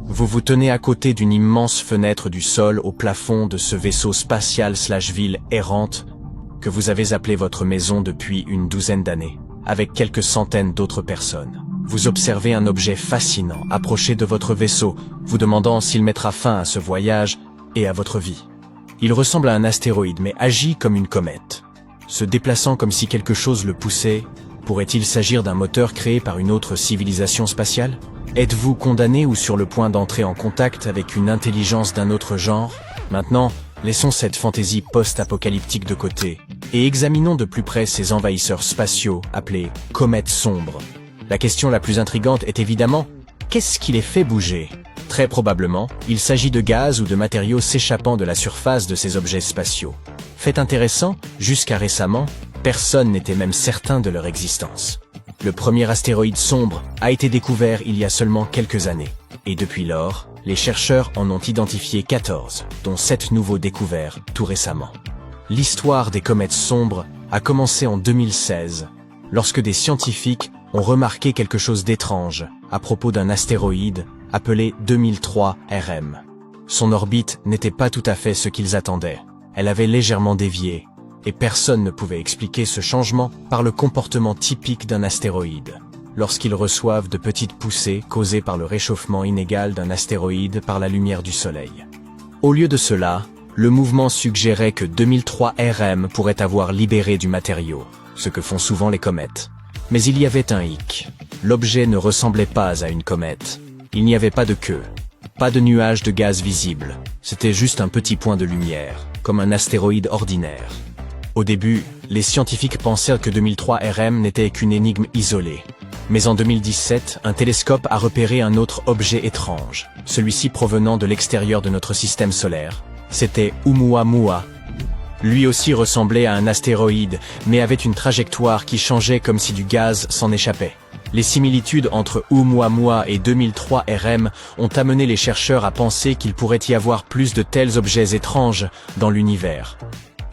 Vous vous tenez à côté d'une immense fenêtre du sol au plafond de ce vaisseau spatial/ville errante que vous avez appelé votre maison depuis une douzaine d'années, avec quelques centaines d'autres personnes. Vous observez un objet fascinant approcher de votre vaisseau, vous demandant s'il mettra fin à ce voyage et à votre vie. Il ressemble à un astéroïde mais agit comme une comète. Se déplaçant comme si quelque chose le poussait, pourrait-il s'agir d'un moteur créé par une autre civilisation spatiale? Êtes-vous condamné ou sur le point d'entrer en contact avec une intelligence d'un autre genre? Maintenant, laissons cette fantaisie post-apocalyptique de côté et examinons de plus près ces envahisseurs spatiaux appelés comètes sombres. La question la plus intrigante est évidemment, qu'est-ce qui les fait bouger? Très probablement, il s'agit de gaz ou de matériaux s'échappant de la surface de ces objets spatiaux. Fait intéressant, jusqu'à récemment, personne n'était même certain de leur existence. Le premier astéroïde sombre a été découvert il y a seulement quelques années. Et depuis lors, les chercheurs en ont identifié 14, dont 7 nouveaux découverts tout récemment. L'histoire des comètes sombres a commencé en 2016, lorsque des scientifiques ont remarqué quelque chose d'étrange à propos d'un astéroïde appelé 2003 RM. Son orbite n'était pas tout à fait ce qu'ils attendaient. Elle avait légèrement dévié, et personne ne pouvait expliquer ce changement par le comportement typique d'un astéroïde, lorsqu'ils reçoivent de petites poussées causées par le réchauffement inégal d'un astéroïde par la lumière du Soleil. Au lieu de cela, le mouvement suggérait que 2003 RM pourrait avoir libéré du matériau, ce que font souvent les comètes. Mais il y avait un hic. L'objet ne ressemblait pas à une comète. Il n'y avait pas de queue, pas de nuage de gaz visible. C'était juste un petit point de lumière, comme un astéroïde ordinaire. Au début, les scientifiques pensèrent que 2003 RM n'était qu'une énigme isolée. Mais en 2017, un télescope a repéré un autre objet étrange, celui-ci provenant de l'extérieur de notre système solaire. C'était Oumuamua. Lui aussi ressemblait à un astéroïde, mais avait une trajectoire qui changeait comme si du gaz s'en échappait. Les similitudes entre Oumuamua et 2003 RM ont amené les chercheurs à penser qu'il pourrait y avoir plus de tels objets étranges dans l'univers.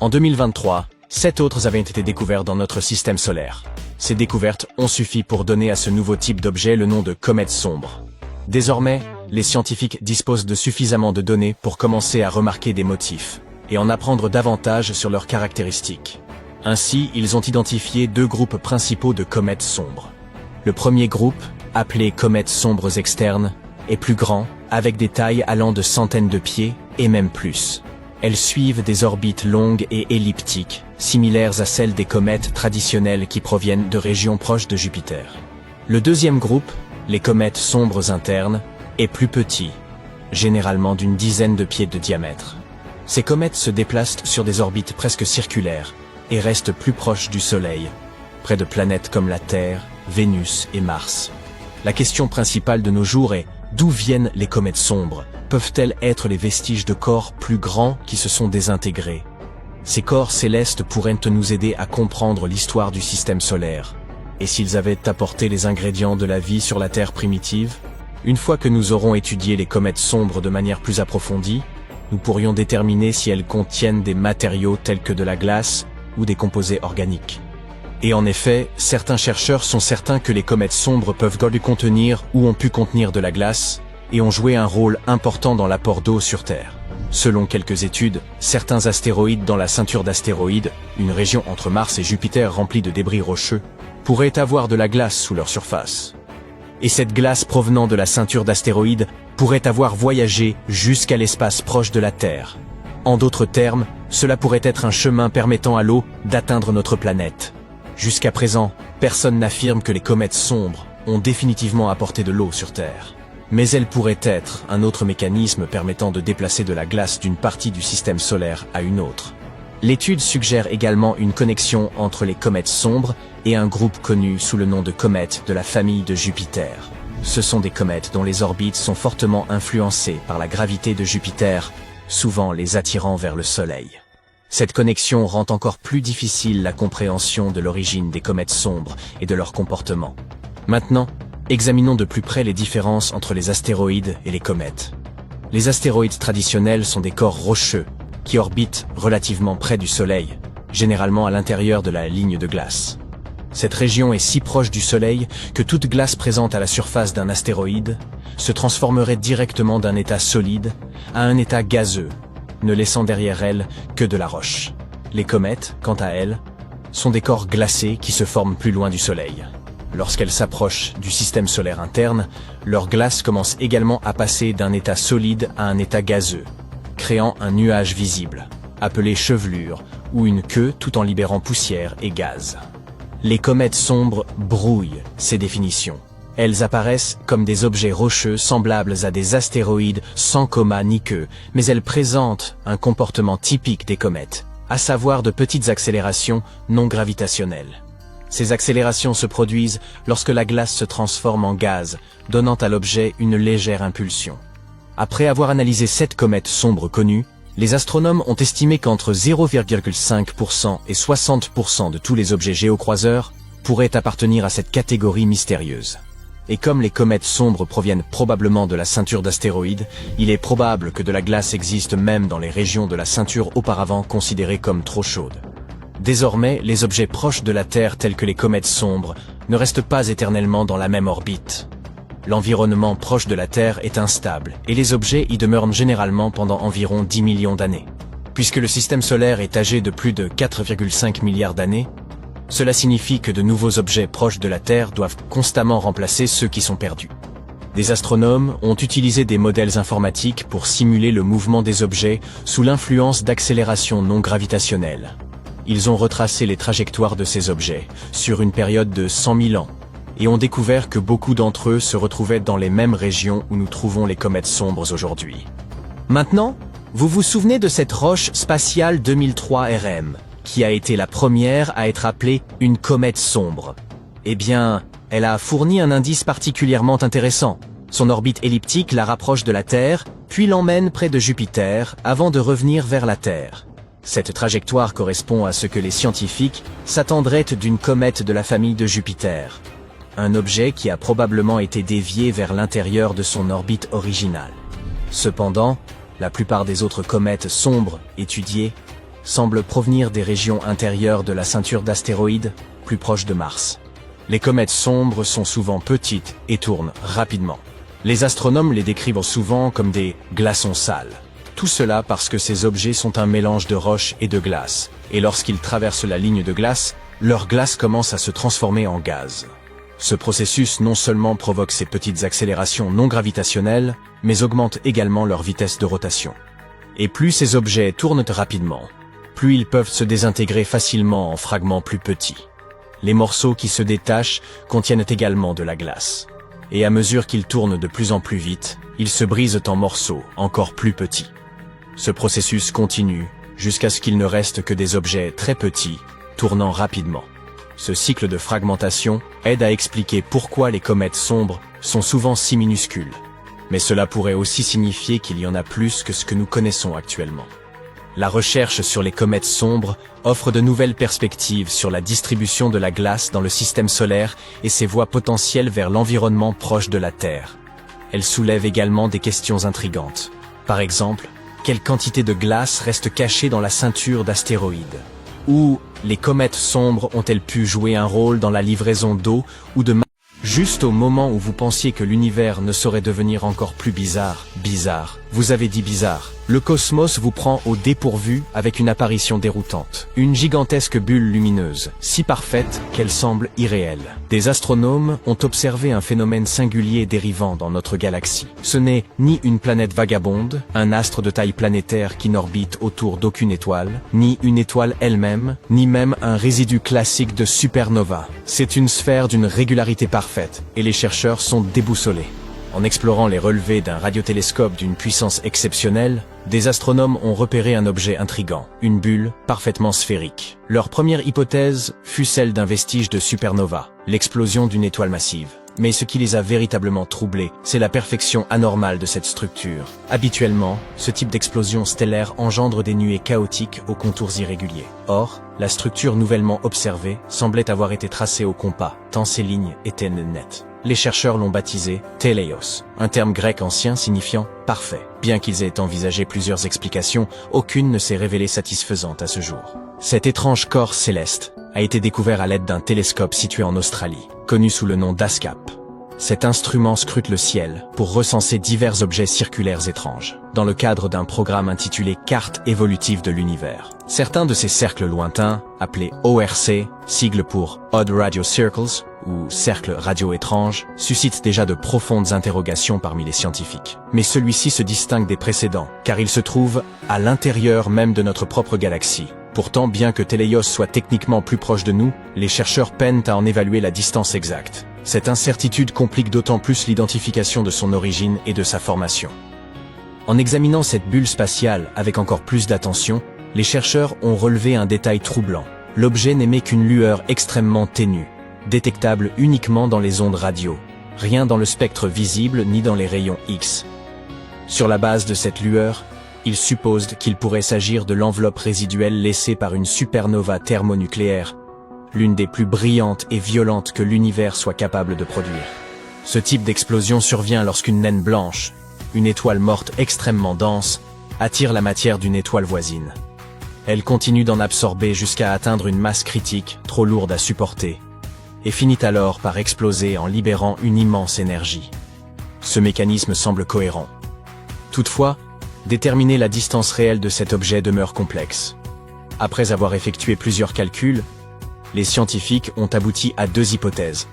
En 2023, 7 autres avaient été découverts dans notre système solaire. Ces découvertes ont suffi pour donner à ce nouveau type d'objet le nom de comète sombre. Désormais, les scientifiques disposent de suffisamment de données pour commencer à remarquer des motifs et en apprendre davantage sur leurs caractéristiques. Ainsi, ils ont identifié 2 groupes principaux de comètes sombres. Le premier groupe, appelé comètes sombres externes, est plus grand, avec des tailles allant de centaines de pieds et même plus. Elles suivent des orbites longues et elliptiques, similaires à celles des comètes traditionnelles qui proviennent de régions proches de Jupiter. Le deuxième groupe, les comètes sombres internes, est plus petit, généralement d'une dizaine de pieds de diamètre. Ces comètes se déplacent sur des orbites presque circulaires et restent plus proches du Soleil, près de planètes comme la Terre, Vénus et Mars. La question principale de nos jours est d'où viennent les comètes sombres? Peuvent-elles être les vestiges de corps plus grands qui se sont désintégrés? Ces corps célestes pourraient nous aider à comprendre l'histoire du système solaire. Et s'ils avaient apporté les ingrédients de la vie sur la Terre primitive? Une fois que nous aurons étudié les comètes sombres de manière plus approfondie, nous pourrions déterminer si elles contiennent des matériaux tels que de la glace ou des composés organiques. Et en effet, certains chercheurs sont certains que les comètes sombres peuvent contenir ou ont pu contenir de la glace et ont joué un rôle important dans l'apport d'eau sur Terre. Selon quelques études, certains astéroïdes dans la ceinture d'astéroïdes, une région entre Mars et Jupiter remplie de débris rocheux, pourraient avoir de la glace sous leur surface. Et cette glace provenant de la ceinture d'astéroïdes pourrait avoir voyagé jusqu'à l'espace proche de la Terre. En d'autres termes, cela pourrait être un chemin permettant à l'eau d'atteindre notre planète. Jusqu'à présent, personne n'affirme que les comètes sombres ont définitivement apporté de l'eau sur Terre. Mais elles pourraient être un autre mécanisme permettant de déplacer de la glace d'une partie du système solaire à une autre. L'étude suggère également une connexion entre les comètes sombres et un groupe connu sous le nom de comètes de la famille de Jupiter. Ce sont des comètes dont les orbites sont fortement influencées par la gravité de Jupiter, souvent les attirant vers le Soleil. Cette connexion rend encore plus difficile la compréhension de l'origine des comètes sombres et de leur comportement. Maintenant, examinons de plus près les différences entre les astéroïdes et les comètes. Les astéroïdes traditionnels sont des corps rocheux qui orbitent relativement près du Soleil, généralement à l'intérieur de la ligne de glace. Cette région est si proche du Soleil que toute glace présente à la surface d'un astéroïde se transformerait directement d'un état solide à un état gazeux, ne laissant derrière elles que de la roche. Les comètes, quant à elles, sont des corps glacés qui se forment plus loin du Soleil. Lorsqu'elles s'approchent du système solaire interne, leur glace commence également à passer d'un état solide à un état gazeux, créant un nuage visible, appelé chevelure, ou une queue tout en libérant poussière et gaz. Les comètes sombres brouillent ces définitions. Elles apparaissent comme des objets rocheux semblables à des astéroïdes sans coma ni queue, mais elles présentent un comportement typique des comètes, à savoir de petites accélérations non gravitationnelles. Ces accélérations se produisent lorsque la glace se transforme en gaz, donnant à l'objet une légère impulsion. Après avoir analysé 7 comètes sombres connues, les astronomes ont estimé qu'entre 0,5% et 60% de tous les objets géocroiseurs pourraient appartenir à cette catégorie mystérieuse. Et comme les comètes sombres proviennent probablement de la ceinture d'astéroïdes, il est probable que de la glace existe même dans les régions de la ceinture auparavant considérées comme trop chaudes. Désormais, les objets proches de la Terre tels que les comètes sombres ne restent pas éternellement dans la même orbite. L'environnement proche de la Terre est instable et les objets y demeurent généralement pendant environ 10 millions d'années. Puisque le système solaire est âgé de plus de 4,5 milliards d'années, cela signifie que de nouveaux objets proches de la Terre doivent constamment remplacer ceux qui sont perdus. Des astronomes ont utilisé des modèles informatiques pour simuler le mouvement des objets sous l'influence d'accélérations non gravitationnelles. Ils ont retracé les trajectoires de ces objets sur une période de 100 000 ans et ont découvert que beaucoup d'entre eux se retrouvaient dans les mêmes régions où nous trouvons les comètes sombres aujourd'hui. Maintenant, vous vous souvenez de cette roche spatiale 2003 RM, qui a été la première à être appelée une comète sombre. Eh bien, elle a fourni un indice particulièrement intéressant. Son orbite elliptique la rapproche de la Terre, puis l'emmène près de Jupiter avant de revenir vers la Terre. Cette trajectoire correspond à ce que les scientifiques s'attendraient d'une comète de la famille de Jupiter. Un objet qui a probablement été dévié vers l'intérieur de son orbite originale. Cependant, la plupart des autres comètes sombres étudiées semblent provenir des régions intérieures de la ceinture d'astéroïdes, plus proches de Mars. Les comètes sombres sont souvent petites et tournent rapidement. Les astronomes les décrivent souvent comme des glaçons sales. Tout cela parce que ces objets sont un mélange de roches et de glace, et lorsqu'ils traversent la ligne de glace, leur glace commence à se transformer en gaz. Ce processus non seulement provoque ces petites accélérations non gravitationnelles, mais augmente également leur vitesse de rotation. Et plus ces objets tournent rapidement, plus ils peuvent se désintégrer facilement en fragments plus petits. Les morceaux qui se détachent contiennent également de la glace. Et à mesure qu'ils tournent de plus en plus vite, ils se brisent en morceaux encore plus petits. Ce processus continue jusqu'à ce qu'il ne reste que des objets très petits, tournant rapidement. Ce cycle de fragmentation aide à expliquer pourquoi les comètes sombres sont souvent si minuscules. Mais cela pourrait aussi signifier qu'il y en a plus que ce que nous connaissons actuellement. La recherche sur les comètes sombres offre de nouvelles perspectives sur la distribution de la glace dans le système solaire et ses voies potentielles vers l'environnement proche de la Terre. Elle soulève également des questions intrigantes. Par exemple, quelle quantité de glace reste cachée dans la ceinture d'astéroïdes? Ou les comètes sombres ont-elles pu jouer un rôle dans la livraison d'eau ou de juste au moment où vous pensiez que l'univers ne saurait devenir encore plus bizarre, vous avez dit bizarre. Le cosmos vous prend au dépourvu avec une apparition déroutante. Une gigantesque bulle lumineuse, si parfaite qu'elle semble irréelle. Des astronomes ont observé un phénomène singulier dérivant dans notre galaxie. Ce n'est ni une planète vagabonde, un astre de taille planétaire qui n'orbite autour d'aucune étoile, ni une étoile elle-même, ni même un résidu classique de supernova. C'est une sphère d'une régularité parfaite, et les chercheurs sont déboussolés. En explorant les relevés d'un radiotélescope d'une puissance exceptionnelle, des astronomes ont repéré un objet intrigant, une bulle parfaitement sphérique. Leur première hypothèse fut celle d'un vestige de supernova, l'explosion d'une étoile massive. Mais ce qui les a véritablement troublés, c'est la perfection anormale de cette structure. Habituellement, ce type d'explosion stellaire engendre des nuées chaotiques aux contours irréguliers. Or, la structure nouvellement observée semblait avoir été tracée au compas, tant ces lignes étaient nettes. Les chercheurs l'ont baptisé téléos, un terme grec ancien signifiant « parfait ». Bien qu'ils aient envisagé plusieurs explications, aucune ne s'est révélée satisfaisante à ce jour. Cet étrange corps céleste a été découvert à l'aide d'un télescope situé en Australie, connu sous le nom d'ASCAP. Cet instrument scrute le ciel pour recenser divers objets circulaires étranges, dans le cadre d'un programme intitulé Carte évolutive de l'univers. Certains de ces cercles lointains, appelés ORC, sigle pour Odd Radio Circles, ou cercles radio étranges, suscitent déjà de profondes interrogations parmi les scientifiques. Mais celui-ci se distingue des précédents, car il se trouve à l'intérieur même de notre propre galaxie. Pourtant, bien que Teleios soit techniquement plus proche de nous, les chercheurs peinent à en évaluer la distance exacte. Cette incertitude complique d'autant plus l'identification de son origine et de sa formation. En examinant cette bulle spatiale avec encore plus d'attention, les chercheurs ont relevé un détail troublant. L'objet n'émet qu'une lueur extrêmement ténue, détectable uniquement dans les ondes radio, rien dans le spectre visible ni dans les rayons X. Sur la base de cette lueur, ils supposent qu'il pourrait s'agir de l'enveloppe résiduelle laissée par une supernova thermonucléaire, l'une des plus brillantes et violentes que l'univers soit capable de produire. Ce type d'explosion survient lorsqu'une naine blanche, une étoile morte extrêmement dense, attire la matière d'une étoile voisine. Elle continue d'en absorber jusqu'à atteindre une masse critique, trop lourde à supporter, et finit alors par exploser en libérant une immense énergie. Ce mécanisme semble cohérent. Toutefois, déterminer la distance réelle de cet objet demeure complexe. Après avoir effectué plusieurs calculs, les scientifiques ont abouti à deux hypothèses.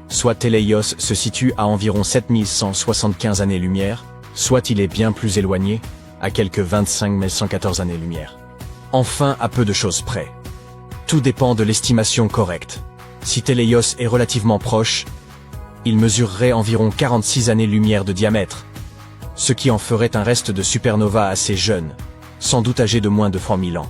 Soit Teleios se situe à environ 7175 années-lumière, soit il est bien plus éloigné, à quelques 25 114 années-lumière. Enfin, à peu de choses près. Tout dépend de l'estimation correcte. Si Teleios est relativement proche, il mesurerait environ 46 années-lumière de diamètre, ce qui en ferait un reste de supernova assez jeune, sans doute âgé de moins de 100 000 ans.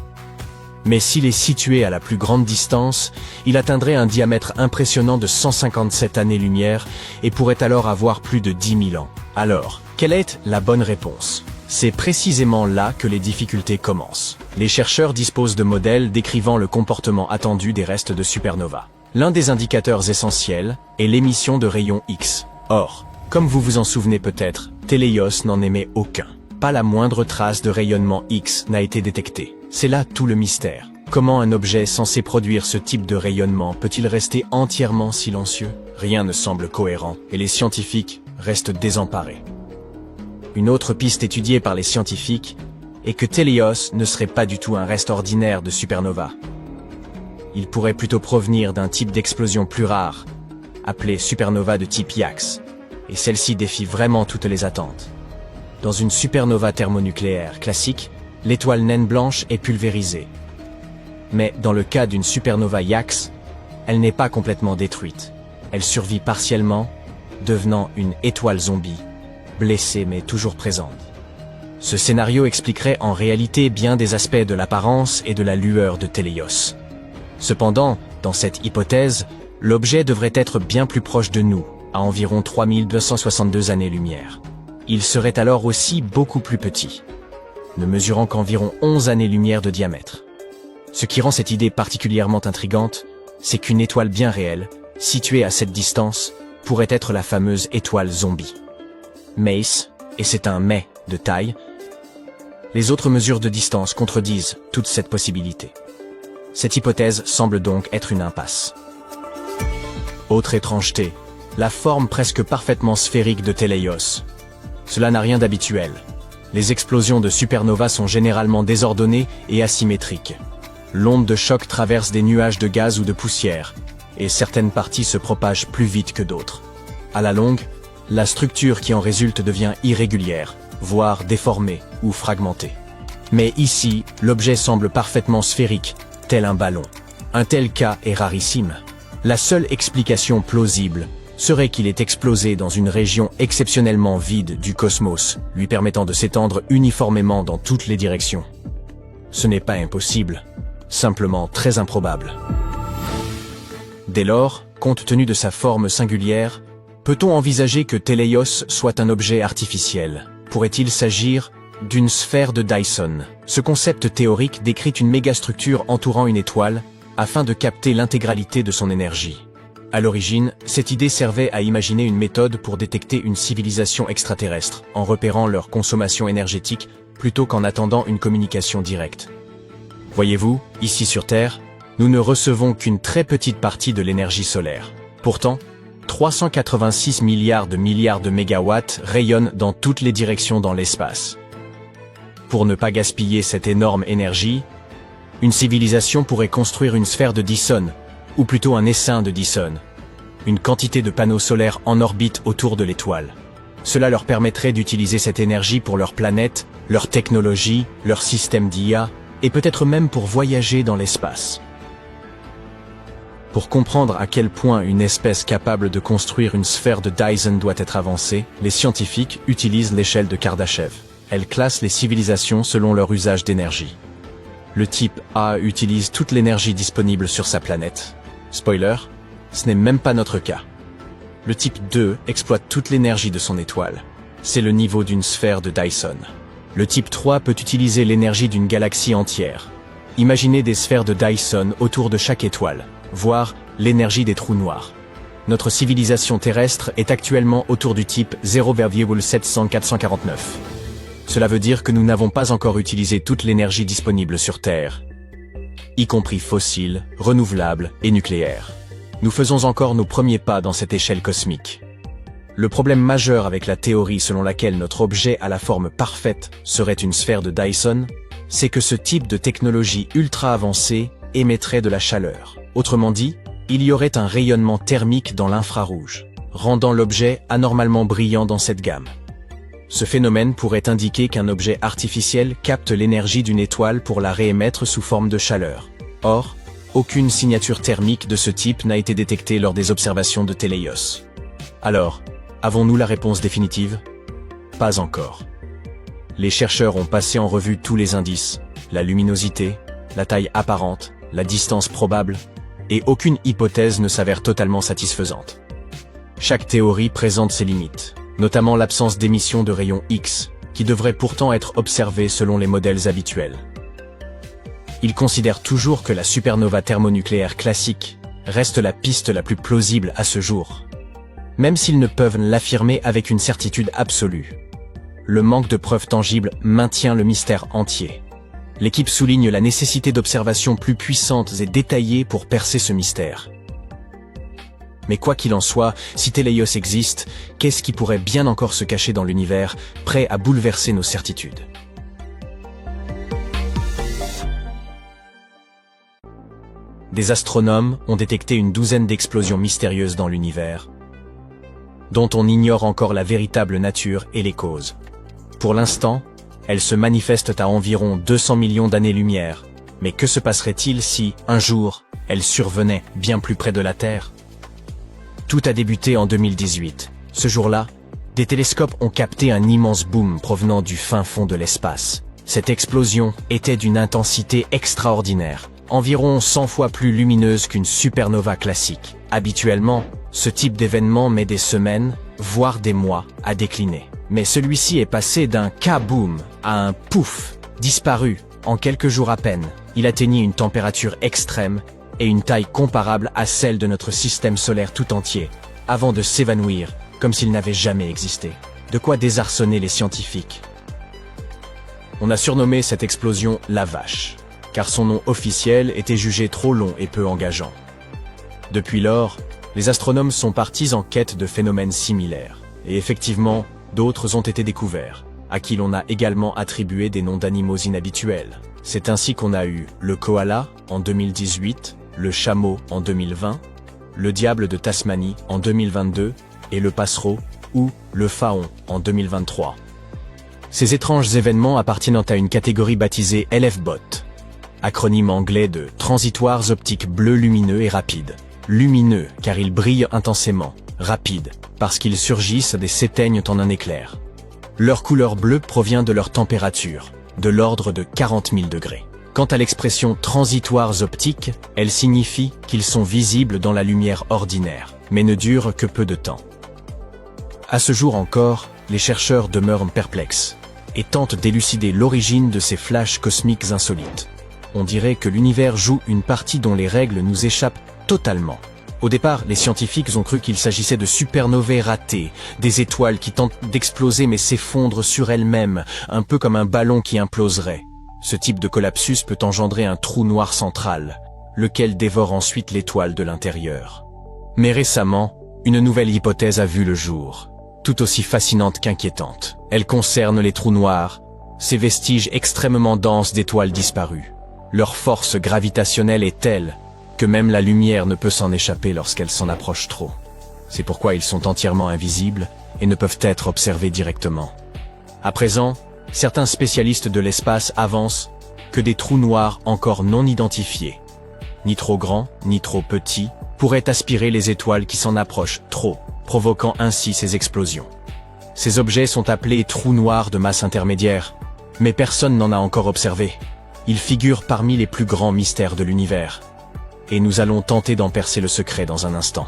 Mais s'il est situé à la plus grande distance, il atteindrait un diamètre impressionnant de 157 années-lumière et pourrait alors avoir plus de 10 000 ans. Alors, quelle est la bonne réponse? C'est précisément là que les difficultés commencent. Les chercheurs disposent de modèles décrivant le comportement attendu des restes de supernova. L'un des indicateurs essentiels est l'émission de rayons X. Or, comme vous vous en souvenez peut-être, Teleios n'en émet aucun. Pas la moindre trace de rayonnement X n'a été détectée. C'est là tout le mystère. Comment un objet censé produire ce type de rayonnement peut-il rester entièrement silencieux? Rien ne semble cohérent, et les scientifiques restent désemparés. Une autre piste étudiée par les scientifiques est que Teleios ne serait pas du tout un reste ordinaire de supernova. Il pourrait plutôt provenir d'un type d'explosion plus rare, appelé supernova de type IAX, et celle-ci défie vraiment toutes les attentes. Dans une supernova thermonucléaire classique, l'étoile naine blanche est pulvérisée. Mais dans le cas d'une supernova IAX, elle n'est pas complètement détruite. Elle survit partiellement, devenant une étoile zombie, blessée mais toujours présente. Ce scénario expliquerait en réalité bien des aspects de l'apparence et de la lueur de Teleios. Cependant, dans cette hypothèse, l'objet devrait être bien plus proche de nous, à environ 3262 années-lumière. Il serait alors aussi beaucoup plus petit, ne mesurant qu'environ 11 années-lumière de diamètre. Ce qui rend cette idée particulièrement intrigante, c'est qu'une étoile bien réelle, située à cette distance, pourrait être la fameuse étoile zombie. Mace, et c'est un mais de taille, les autres mesures de distance contredisent toute cette possibilité. Cette hypothèse semble donc être une impasse. Autre étrangeté, la forme presque parfaitement sphérique de Teleios. Cela n'a rien d'habituel. Les explosions de supernova sont généralement désordonnées et asymétriques. L'onde de choc traverse des nuages de gaz ou de poussière, et certaines parties se propagent plus vite que d'autres. À la longue, la structure qui en résulte devient irrégulière, voire déformée ou fragmentée. Mais ici, l'objet semble parfaitement sphérique, tel un ballon. Un tel cas est rarissime. La seule explication plausible serait qu'il ait explosé dans une région exceptionnellement vide du cosmos, lui permettant de s'étendre uniformément dans toutes les directions. Ce n'est pas impossible, simplement très improbable. Dès lors, compte tenu de sa forme singulière, peut-on envisager que Teleios soit un objet artificiel? Pourrait-il s'agir d'une sphère de Dyson? Ce concept théorique décrit une mégastructure entourant une étoile afin de capter l'intégralité de son énergie. À l'origine, cette idée servait à imaginer une méthode pour détecter une civilisation extraterrestre, en repérant leur consommation énergétique plutôt qu'en attendant une communication directe. Voyez-vous, ici sur Terre, nous ne recevons qu'une très petite partie de l'énergie solaire. Pourtant, 386 milliards de mégawatts rayonnent dans toutes les directions dans l'espace. Pour ne pas gaspiller cette énorme énergie, une civilisation pourrait construire une sphère de Dyson, ou plutôt un essaim de Dyson, une quantité de panneaux solaires en orbite autour de l'étoile. Cela leur permettrait d'utiliser cette énergie pour leur planète, leur technologie, leur système d'IA, et peut-être même pour voyager dans l'espace. Pour comprendre à quel point une espèce capable de construire une sphère de Dyson doit être avancée, les scientifiques utilisent l'échelle de Kardashev. Elle classe les civilisations selon leur usage d'énergie. Le type A utilise toute l'énergie disponible sur sa planète. Spoiler, ce n'est même pas notre cas. Le type 2 exploite toute l'énergie de son étoile. C'est le niveau d'une sphère de Dyson. Le type 3 peut utiliser l'énergie d'une galaxie entière. Imaginez des sphères de Dyson autour de chaque étoile, voire l'énergie des trous noirs. Notre civilisation terrestre est actuellement autour du type 0,7449. Cela veut dire que nous n'avons pas encore utilisé toute l'énergie disponible sur Terre, y compris fossile, renouvelable et nucléaire. Nous faisons encore nos premiers pas dans cette échelle cosmique. Le problème majeur avec la théorie selon laquelle notre objet à la forme parfaite serait une sphère de Dyson, c'est que ce type de technologie ultra avancée émettrait de la chaleur. Autrement dit, il y aurait un rayonnement thermique dans l'infrarouge, rendant l'objet anormalement brillant dans cette gamme. Ce phénomène pourrait indiquer qu'un objet artificiel capte l'énergie d'une étoile pour la réémettre sous forme de chaleur. Or, aucune signature thermique de ce type n'a été détectée lors des observations de Teleios. Alors, avons-nous la réponse définitive? Pas encore. Les chercheurs ont passé en revue tous les indices, la luminosité, la taille apparente, la distance probable, et aucune hypothèse ne s'avère totalement satisfaisante. Chaque théorie présente ses limites, notamment l'absence d'émission de rayons X, qui devrait pourtant être observée selon les modèles habituels. Ils considèrent toujours que la supernova thermonucléaire classique reste la piste la plus plausible à ce jour, même s'ils ne peuvent l'affirmer avec une certitude absolue. Le manque de preuves tangibles maintient le mystère entier. L'équipe souligne la nécessité d'observations plus puissantes et détaillées pour percer ce mystère. Mais quoi qu'il en soit, si Teleios existe, qu'est-ce qui pourrait bien encore se cacher dans l'univers, prêt à bouleverser nos certitudes? Des astronomes ont détecté une douzaine d'explosions mystérieuses dans l'univers, dont on ignore encore la véritable nature et les causes. Pour l'instant, elles se manifestent à environ 200 millions d'années-lumière. Mais que se passerait-il si, un jour, elles survenaient bien plus près de la Terre? Tout a débuté en 2018. Ce jour-là, des télescopes ont capté un immense boom provenant du fin fond de l'espace. Cette explosion était d'une intensité extraordinaire, environ 100 fois plus lumineuse qu'une supernova classique. Habituellement, ce type d'événement met des semaines, voire des mois, à décliner. Mais celui-ci est passé d'un kaboom à un pouf, disparu en quelques jours à peine. Il atteignit une température extrême et une taille comparable à celle de notre système solaire tout entier, avant de s'évanouir comme s'il n'avait jamais existé. De quoi désarçonner les scientifiques. On a surnommé cette explosion la vache, car son nom officiel était jugé trop long et peu engageant. Depuis lors, les astronomes sont partis en quête de phénomènes similaires, et effectivement, d'autres ont été découverts, à qui l'on a également attribué des noms d'animaux inhabituels. C'est ainsi qu'on a eu le koala en 2018, le chameau en 2020, le diable de Tasmanie en 2022 et le passereau ou le faon en 2023. Ces étranges événements appartiennent à une catégorie baptisée LFBOT, acronyme anglais de transitoires optiques bleus lumineux et rapides. Lumineux car ils brillent intensément, rapides parce qu'ils surgissent et s'éteignent en un éclair. Leur couleur bleue provient de leur température, de l'ordre de 40 000 degrés. Quant à l'expression transitoires optiques, elle signifie qu'ils sont visibles dans la lumière ordinaire, mais ne durent que peu de temps. À ce jour encore, les chercheurs demeurent perplexes et tentent d'élucider l'origine de ces flashs cosmiques insolites. On dirait que l'univers joue une partie dont les règles nous échappent totalement. Au départ, les scientifiques ont cru qu'il s'agissait de supernovae ratées, des étoiles qui tentent d'exploser mais s'effondrent sur elles-mêmes, un peu comme un ballon qui imploserait. Ce type de collapsus peut engendrer un trou noir central, lequel dévore ensuite l'étoile de l'intérieur. Mais récemment, une nouvelle hypothèse a vu le jour, tout aussi fascinante qu'inquiétante. Elle concerne les trous noirs, ces vestiges extrêmement denses d'étoiles disparues. Leur force gravitationnelle est telle que même la lumière ne peut s'en échapper lorsqu'elle s'en approche trop. C'est pourquoi ils sont entièrement invisibles et ne peuvent être observés directement. À présent, certains spécialistes de l'espace avancent que des trous noirs encore non identifiés, ni trop grands, ni trop petits, pourraient aspirer les étoiles qui s'en approchent trop, provoquant ainsi ces explosions. Ces objets sont appelés trous noirs de masse intermédiaire, mais personne n'en a encore observé. Ils figurent parmi les plus grands mystères de l'univers. Et nous allons tenter d'en percer le secret dans un instant.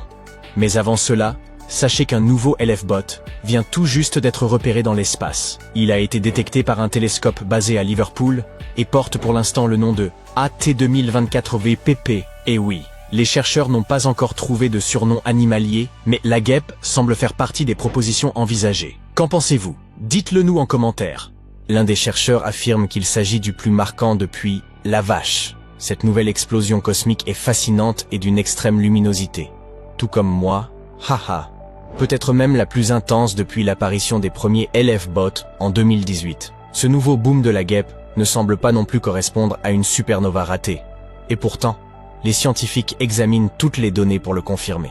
Mais avant cela, sachez qu'un nouveau LF-Bot vient tout juste d'être repéré dans l'espace. Il a été détecté par un télescope basé à Liverpool et porte pour l'instant le nom de AT2024VPP. Et oui, les chercheurs n'ont pas encore trouvé de surnom animalier, mais la guêpe semble faire partie des propositions envisagées. Qu'en pensez-vous? Dites-le nous en commentaire. L'un des chercheurs affirme qu'il s'agit du plus marquant depuis la vache. Cette nouvelle explosion cosmique est fascinante et d'une extrême luminosité. Tout comme moi, haha. Peut-être même la plus intense depuis l'apparition des premiers LF-Bot en 2018. Ce nouveau boom de la guêpe ne semble pas non plus correspondre à une supernova ratée. Et pourtant, les scientifiques examinent toutes les données pour le confirmer.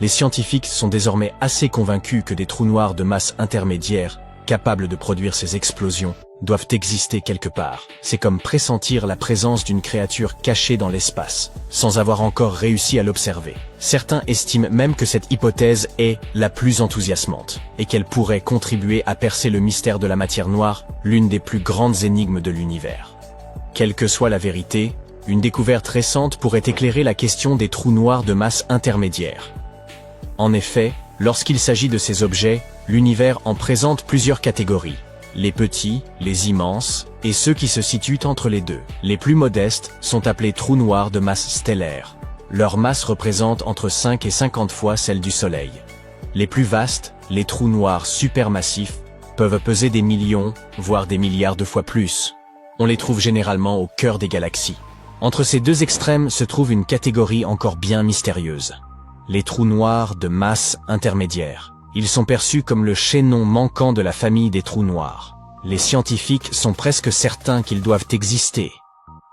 Les scientifiques sont désormais assez convaincus que des trous noirs de masse intermédiaire, capables de produire ces explosions, doivent exister quelque part. C'est comme pressentir la présence d'une créature cachée dans l'espace, sans avoir encore réussi à l'observer. Certains estiment même que cette hypothèse est la plus enthousiasmante, et qu'elle pourrait contribuer à percer le mystère de la matière noire, l'une des plus grandes énigmes de l'univers. Quelle que soit la vérité, une découverte récente pourrait éclairer la question des trous noirs de masse intermédiaire. En effet, lorsqu'il s'agit de ces objets, l'univers en présente plusieurs catégories. Les petits, les immenses, et ceux qui se situent entre les deux. Les plus modestes sont appelés trous noirs de masse stellaire. Leur masse représente entre 5 et 50 fois celle du Soleil. Les plus vastes, les trous noirs supermassifs, peuvent peser des millions, voire des milliards de fois plus. On les trouve généralement au cœur des galaxies. Entre ces deux extrêmes se trouve une catégorie encore bien mystérieuse. Les trous noirs de masse intermédiaire. Ils sont perçus comme le chaînon manquant de la famille des trous noirs. Les scientifiques sont presque certains qu'ils doivent exister.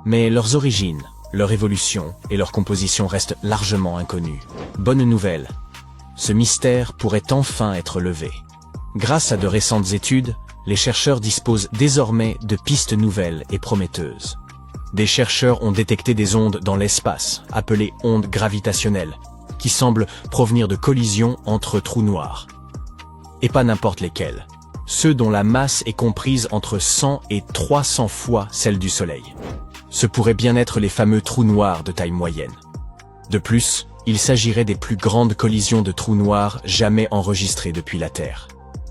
Mais leurs origines, leur évolution et leur composition restent largement inconnues. Bonne nouvelle, ce mystère pourrait enfin être levé. Grâce à de récentes études, les chercheurs disposent désormais de pistes nouvelles et prometteuses. Des chercheurs ont détecté des ondes dans l'espace, appelées ondes gravitationnelles, qui semblent provenir de collisions entre trous noirs. Et pas n'importe lesquels. Ceux dont la masse est comprise entre 100 et 300 fois celle du Soleil. Ce pourraient bien être les fameux trous noirs de taille moyenne. De plus, il s'agirait des plus grandes collisions de trous noirs jamais enregistrées depuis la Terre.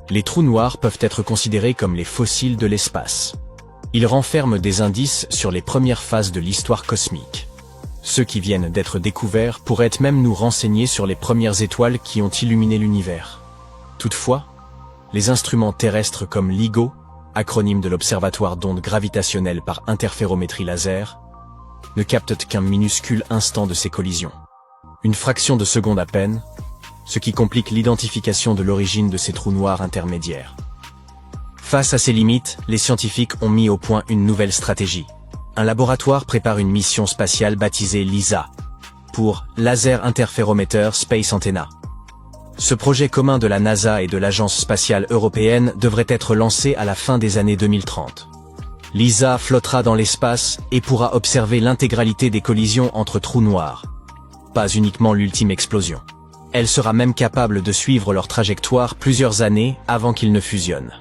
Les trous noirs peuvent être considérés comme les fossiles de l'espace. Ils renferment des indices sur les premières phases de l'histoire cosmique. Ceux qui viennent d'être découverts pourraient même nous renseigner sur les premières étoiles qui ont illuminé l'univers. Toutefois, les instruments terrestres comme LIGO, acronyme de l'Observatoire d'ondes gravitationnelles par interférométrie laser, ne captent qu'un minuscule instant de ces collisions. Une fraction de seconde à peine, ce qui complique l'identification de l'origine de ces trous noirs intermédiaires. Face à ces limites, les scientifiques ont mis au point une nouvelle stratégie. Un laboratoire prépare une mission spatiale baptisée LISA, pour Laser Interferometer Space Antenna. Ce projet commun de la NASA et de l'Agence spatiale européenne devrait être lancé à la fin des années 2030. LISA flottera dans l'espace et pourra observer l'intégralité des collisions entre trous noirs, pas uniquement l'ultime explosion. Elle sera même capable de suivre leur trajectoire plusieurs années avant qu'ils ne fusionnent.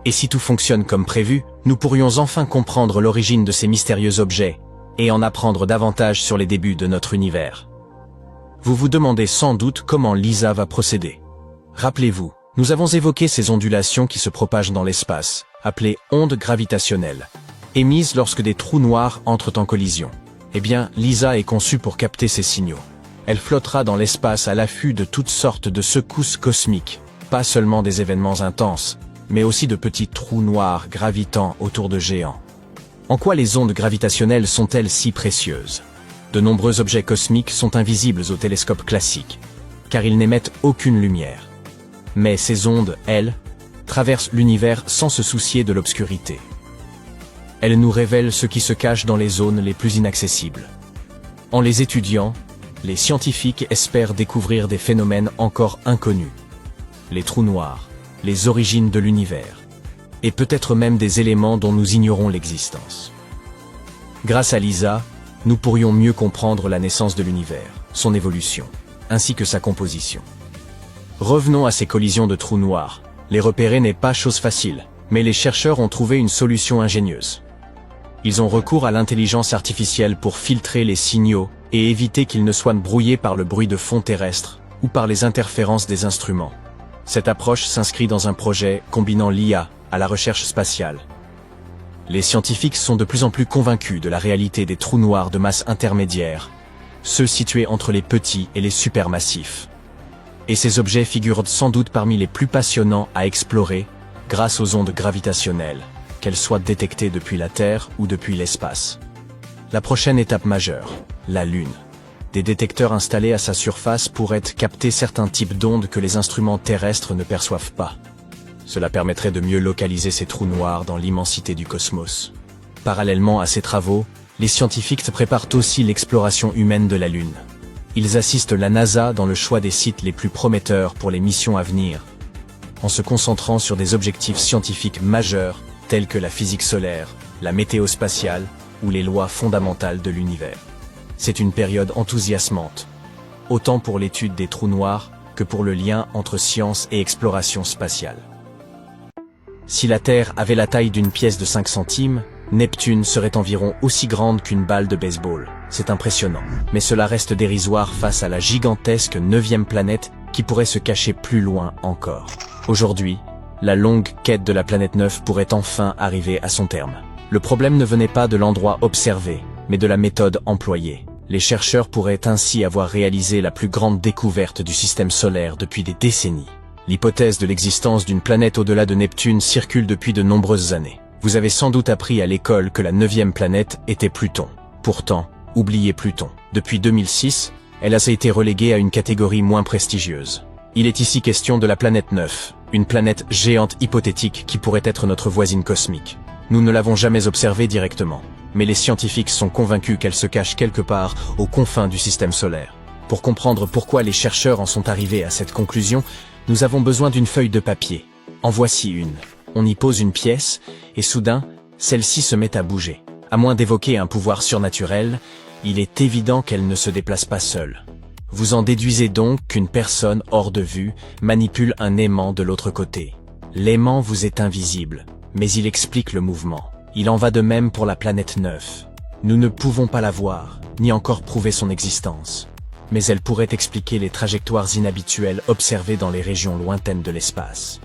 Et si tout fonctionne comme prévu, nous pourrions enfin comprendre l'origine de ces mystérieux objets et en apprendre davantage sur les débuts de notre univers. Vous vous demandez sans doute comment LISA va procéder. Rappelez-vous, nous avons évoqué ces ondulations qui se propagent dans l'espace, appelées ondes gravitationnelles, émises lorsque des trous noirs entrent en collision. Eh bien, LISA est conçue pour capter ces signaux. Elle flottera dans l'espace à l'affût de toutes sortes de secousses cosmiques, pas seulement des événements intenses, mais aussi de petits trous noirs gravitant autour de géants. En quoi les ondes gravitationnelles sont-elles si précieuses? De nombreux objets cosmiques sont invisibles au télescope classique. car ils n'émettent aucune lumière. Mais ces ondes, elles, traversent l'univers sans se soucier de l'obscurité. Elles nous révèlent ce qui se cache dans les zones les plus inaccessibles. En les étudiant, les scientifiques espèrent découvrir des phénomènes encore inconnus. Les trous noirs, les origines de l'univers, et peut-être même des éléments dont nous ignorons l'existence. Grâce à LISA, nous pourrions mieux comprendre la naissance de l'univers, son évolution, ainsi que sa composition. Revenons à ces collisions de trous noirs. Les repérer n'est pas chose facile, mais les chercheurs ont trouvé une solution ingénieuse. Ils ont recours à l'intelligence artificielle pour filtrer les signaux et éviter qu'ils ne soient brouillés par le bruit de fond terrestre ou par les interférences des instruments. Cette approche s'inscrit dans un projet combinant l'IA à la recherche spatiale. Les scientifiques sont de plus en plus convaincus de la réalité des trous noirs de masse intermédiaire, ceux situés entre les petits et les supermassifs. Et ces objets figurent sans doute parmi les plus passionnants à explorer grâce aux ondes gravitationnelles, qu'elles soient détectées depuis la Terre ou depuis l'espace. La prochaine étape majeure, la Lune. Des détecteurs installés à sa surface pourraient capter certains types d'ondes que les instruments terrestres ne perçoivent pas. Cela permettrait de mieux localiser ces trous noirs dans l'immensité du cosmos. Parallèlement à ces travaux, les scientifiques préparent aussi l'exploration humaine de la Lune. Ils assistent la NASA dans le choix des sites les plus prometteurs pour les missions à venir, en se concentrant sur des objectifs scientifiques majeurs tels que la physique solaire, la météo spatiale ou les lois fondamentales de l'univers. C'est une période enthousiasmante, autant pour l'étude des trous noirs que pour le lien entre science et exploration spatiale. Si la Terre avait la taille d'une pièce de 5 centimes, Neptune serait environ aussi grande qu'une balle de baseball. C'est impressionnant, mais cela reste dérisoire face à la gigantesque 9e planète qui pourrait se cacher plus loin encore. Aujourd'hui, la longue quête de la planète 9 pourrait enfin arriver à son terme. Le problème ne venait pas de l'endroit observé, mais de la méthode employée. Les chercheurs pourraient ainsi avoir réalisé la plus grande découverte du système solaire depuis des décennies. L'hypothèse de l'existence d'une planète au-delà de Neptune circule depuis de nombreuses années. Vous avez sans doute appris à l'école que la 9e planète était Pluton. Pourtant, oubliez Pluton. Depuis 2006, elle a été reléguée à une catégorie moins prestigieuse. Il est ici question de la planète 9, une planète géante hypothétique qui pourrait être notre voisine cosmique. Nous ne l'avons jamais observée directement, mais les scientifiques sont convaincus qu'elle se cache quelque part aux confins du système solaire. Pour comprendre pourquoi les chercheurs en sont arrivés à cette conclusion, nous avons besoin d'une feuille de papier. En voici une. On y pose une pièce, et soudain, celle-ci se met à bouger. À moins d'évoquer un pouvoir surnaturel, il est évident qu'elle ne se déplace pas seule. Vous en déduisez donc qu'une personne hors de vue manipule un aimant de l'autre côté. L'aimant vous est invisible, mais il explique le mouvement. Il en va de même pour la planète 9. Nous ne pouvons pas la voir, ni encore prouver son existence. Mais elle pourrait expliquer les trajectoires inhabituelles observées dans les régions lointaines de l'espace.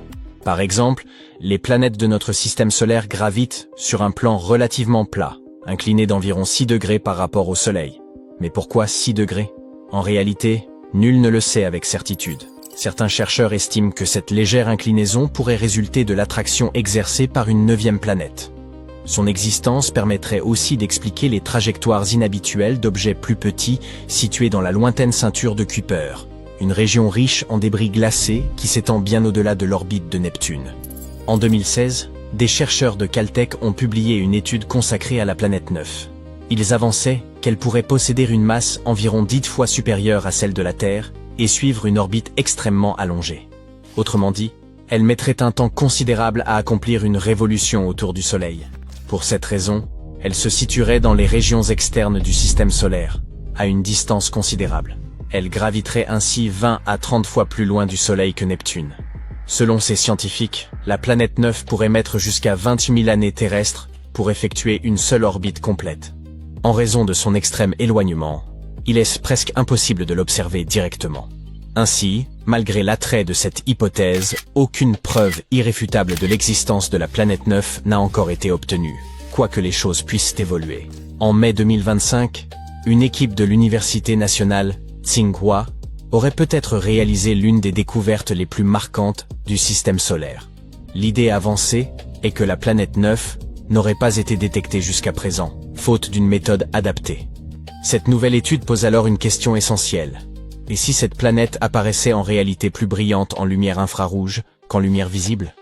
Par exemple, les planètes de notre système solaire gravitent sur un plan relativement plat, incliné d'environ 6 degrés par rapport au Soleil. Mais pourquoi 6 degrés ? En réalité, nul ne le sait avec certitude. Certains chercheurs estiment que cette légère inclinaison pourrait résulter de l'attraction exercée par une 9e planète. Son existence permettrait aussi d'expliquer les trajectoires inhabituelles d'objets plus petits situés dans la lointaine ceinture de Kuiper, une région riche en débris glacés qui s'étend bien au-delà de l'orbite de Neptune. En 2016, des chercheurs de Caltech ont publié une étude consacrée à la planète 9. Ils avançaient qu'elle pourrait posséder une masse environ 10 fois supérieure à celle de la Terre et suivre une orbite extrêmement allongée. Autrement dit, elle mettrait un temps considérable à accomplir une révolution autour du Soleil. Pour cette raison, elle se situerait dans les régions externes du système solaire, à une distance considérable. Elle graviterait ainsi 20 à 30 fois plus loin du Soleil que Neptune. Selon ces scientifiques, la planète 9 pourrait mettre jusqu'à 28 000 années terrestres pour effectuer une seule orbite complète. En raison de son extrême éloignement, il est presque impossible de l'observer directement. Ainsi, malgré l'attrait de cette hypothèse, aucune preuve irréfutable de l'existence de la planète 9 n'a encore été obtenue, quoique les choses puissent évoluer. En mai 2025, une équipe de l'Université nationale Tsinghua aurait peut-être réalisé l'une des découvertes les plus marquantes du système solaire. L'idée avancée est que la planète 9 n'aurait pas été détectée jusqu'à présent, faute d'une méthode adaptée. Cette nouvelle étude pose alors une question essentielle. Et si cette planète apparaissait en réalité plus brillante en lumière infrarouge qu'en lumière visible?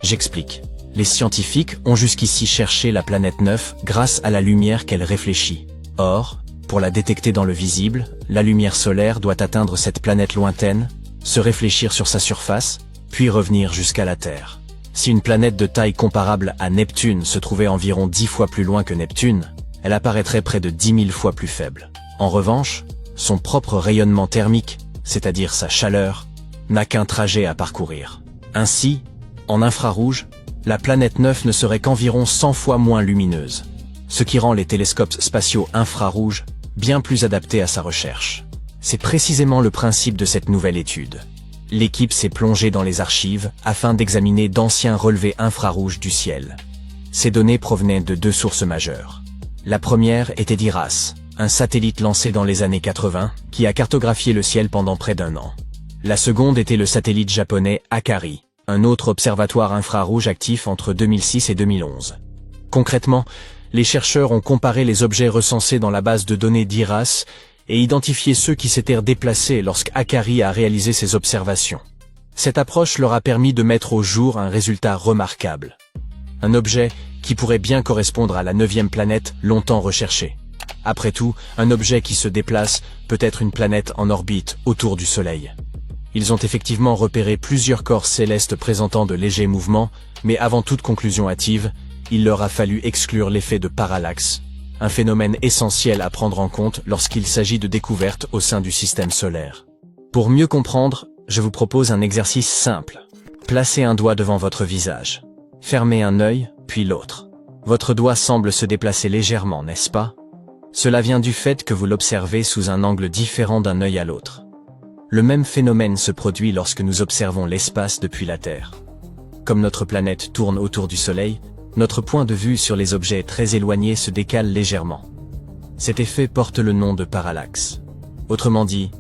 J'explique. Les scientifiques ont jusqu'ici cherché la planète 9 grâce à la lumière qu'elle réfléchit. Or, pour la détecter dans le visible, la lumière solaire doit atteindre cette planète lointaine, se réfléchir sur sa surface, puis revenir jusqu'à la Terre. Si une planète de taille comparable à Neptune se trouvait environ 10 fois plus loin que Neptune, elle apparaîtrait près de 10 000 fois plus faible. En revanche, son propre rayonnement thermique, c'est-à-dire sa chaleur, n'a qu'un trajet à parcourir. Ainsi, en infrarouge, la planète 9 ne serait qu'environ 100 fois moins lumineuse, ce qui rend les télescopes spatiaux infrarouges bien plus adaptés à sa recherche. C'est précisément le principe de cette nouvelle étude. L'équipe s'est plongée dans les archives afin d'examiner d'anciens relevés infrarouges du ciel. Ces données provenaient de deux sources majeures. La première était d'IRAS, un satellite lancé dans les années 80 qui a cartographié le ciel pendant près d'1 an. La seconde était le satellite japonais Akari, un autre observatoire infrarouge actif entre 2006 et 2011. Concrètement, les chercheurs ont comparé les objets recensés dans la base de données d'IRAS et identifié ceux qui s'étaient déplacés lorsqu'Akari a réalisé ses observations. Cette approche leur a permis de mettre au jour un résultat remarquable. Un objet qui pourrait bien correspondre à la 9e planète longtemps recherchée. Après tout, un objet qui se déplace peut être une planète en orbite autour du Soleil. Ils ont effectivement repéré plusieurs corps célestes présentant de légers mouvements, mais avant toute conclusion hâtive, il leur a fallu exclure l'effet de parallaxe, un phénomène essentiel à prendre en compte lorsqu'il s'agit de découvertes au sein du système solaire. Pour mieux comprendre, je vous propose un exercice simple. Placez un doigt devant votre visage. Fermez un œil, puis l'autre. Votre doigt semble se déplacer légèrement, n'est-ce pas? Cela vient du fait que vous l'observez sous un angle différent d'un œil à l'autre. Le même phénomène se produit lorsque nous observons l'espace depuis la Terre. Comme notre planète tourne autour du Soleil, notre point de vue sur les objets très éloignés se décale légèrement. Cet effet porte le nom de parallaxe. Autrement dit,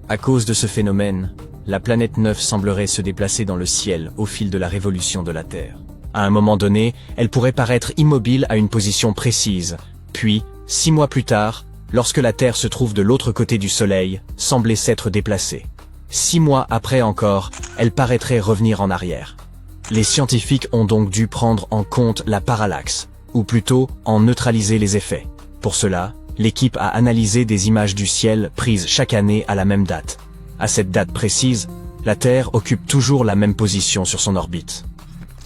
à cause de ce phénomène, la planète 9 semblerait se déplacer dans le ciel au fil de la révolution de la Terre. À un moment donné, elle pourrait paraître immobile à une position précise, puis, 6 mois plus tard, lorsque la Terre se trouve de l'autre côté du Soleil, sembler s'être déplacée. 6 mois après encore, elle paraîtrait revenir en arrière. Les scientifiques ont donc dû prendre en compte la parallaxe, ou plutôt en neutraliser les effets. Pour cela, l'équipe a analysé des images du ciel prises chaque année à la même date. À cette date précise, la Terre occupe toujours la même position sur son orbite.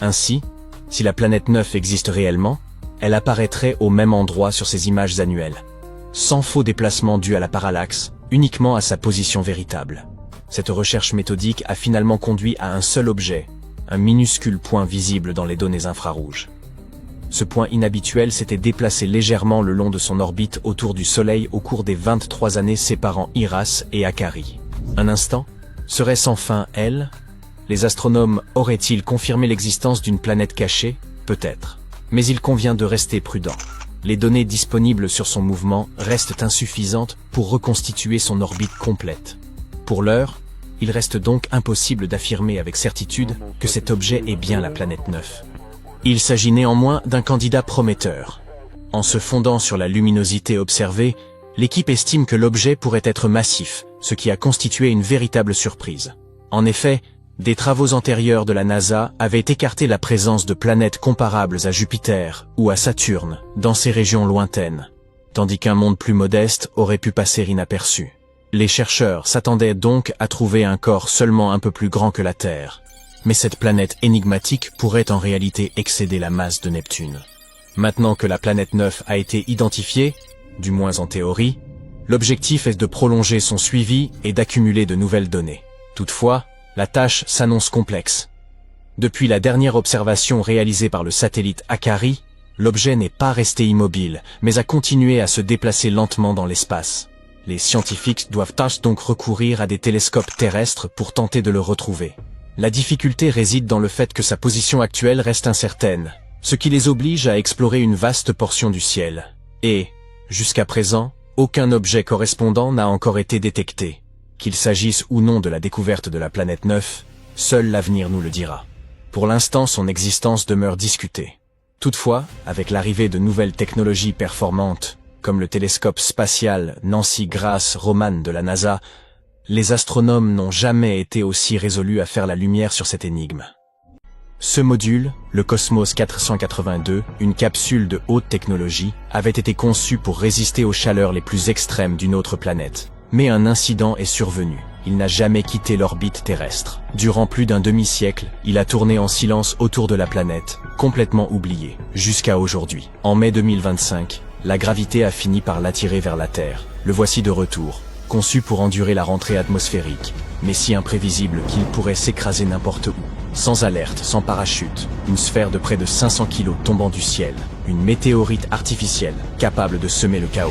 Ainsi, si la planète 9 existe réellement, elle apparaîtrait au même endroit sur ces images annuelles, sans faux déplacement dû à la parallaxe, uniquement à sa position véritable. Cette recherche méthodique a finalement conduit à un seul objet, un minuscule point visible dans les données infrarouges. Ce point inhabituel s'était déplacé légèrement le long de son orbite autour du Soleil au cours des 23 années séparant IRAS et Akari. Un instant, serait-ce enfin elle? Les astronomes auraient-ils confirmé l'existence d'une planète cachée? Peut-être. Mais il convient de rester prudent. Les données disponibles sur son mouvement restent insuffisantes pour reconstituer son orbite complète. Pour l'heure, il reste donc impossible d'affirmer avec certitude que cet objet est bien la planète 9. Il s'agit néanmoins d'un candidat prometteur. En se fondant sur la luminosité observée, l'équipe estime que l'objet pourrait être massif, ce qui a constitué une véritable surprise. En effet, des travaux antérieurs de la NASA avaient écarté la présence de planètes comparables à Jupiter ou à Saturne dans ces régions lointaines, tandis qu'un monde plus modeste aurait pu passer inaperçu. Les chercheurs s'attendaient donc à trouver un corps seulement un peu plus grand que la Terre, mais cette planète énigmatique pourrait en réalité excéder la masse de Neptune. Maintenant que la planète 9 a été identifiée, du moins en théorie, l'objectif est de prolonger son suivi et d'accumuler de nouvelles données. Toutefois, la tâche s'annonce complexe. Depuis la dernière observation réalisée par le satellite Akari, l'objet n'est pas resté immobile, mais a continué à se déplacer lentement dans l'espace. Les scientifiques doivent donc recourir à des télescopes terrestres pour tenter de le retrouver. La difficulté réside dans le fait que sa position actuelle reste incertaine, ce qui les oblige à explorer une vaste portion du ciel. Et, jusqu'à présent, aucun objet correspondant n'a encore été détecté. Qu'il s'agisse ou non de la découverte de la planète 9, seul l'avenir nous le dira. Pour l'instant, son existence demeure discutée. Toutefois, avec l'arrivée de nouvelles technologies performantes, comme le télescope spatial Nancy Grace Roman de la NASA, Les astronomes n'ont jamais été aussi résolus à faire la lumière sur cette énigme. Ce module, le Cosmos 482, une capsule de haute technologie, avait été conçu pour résister aux chaleurs les plus extrêmes d'une autre planète. Mais un incident est survenu. Il n'a jamais quitté l'orbite terrestre. Durant plus d'un demi-siècle, il a tourné en silence autour de la planète, complètement oublié, jusqu'à aujourd'hui. En mai 2025, la gravité a fini par l'attirer vers la Terre. Le voici de retour, conçu pour endurer la rentrée atmosphérique, mais si imprévisible qu'il pourrait s'écraser n'importe où. Sans alerte, sans parachute, une sphère de près de 500 kilos tombant du ciel, une météorite artificielle, capable de semer le chaos.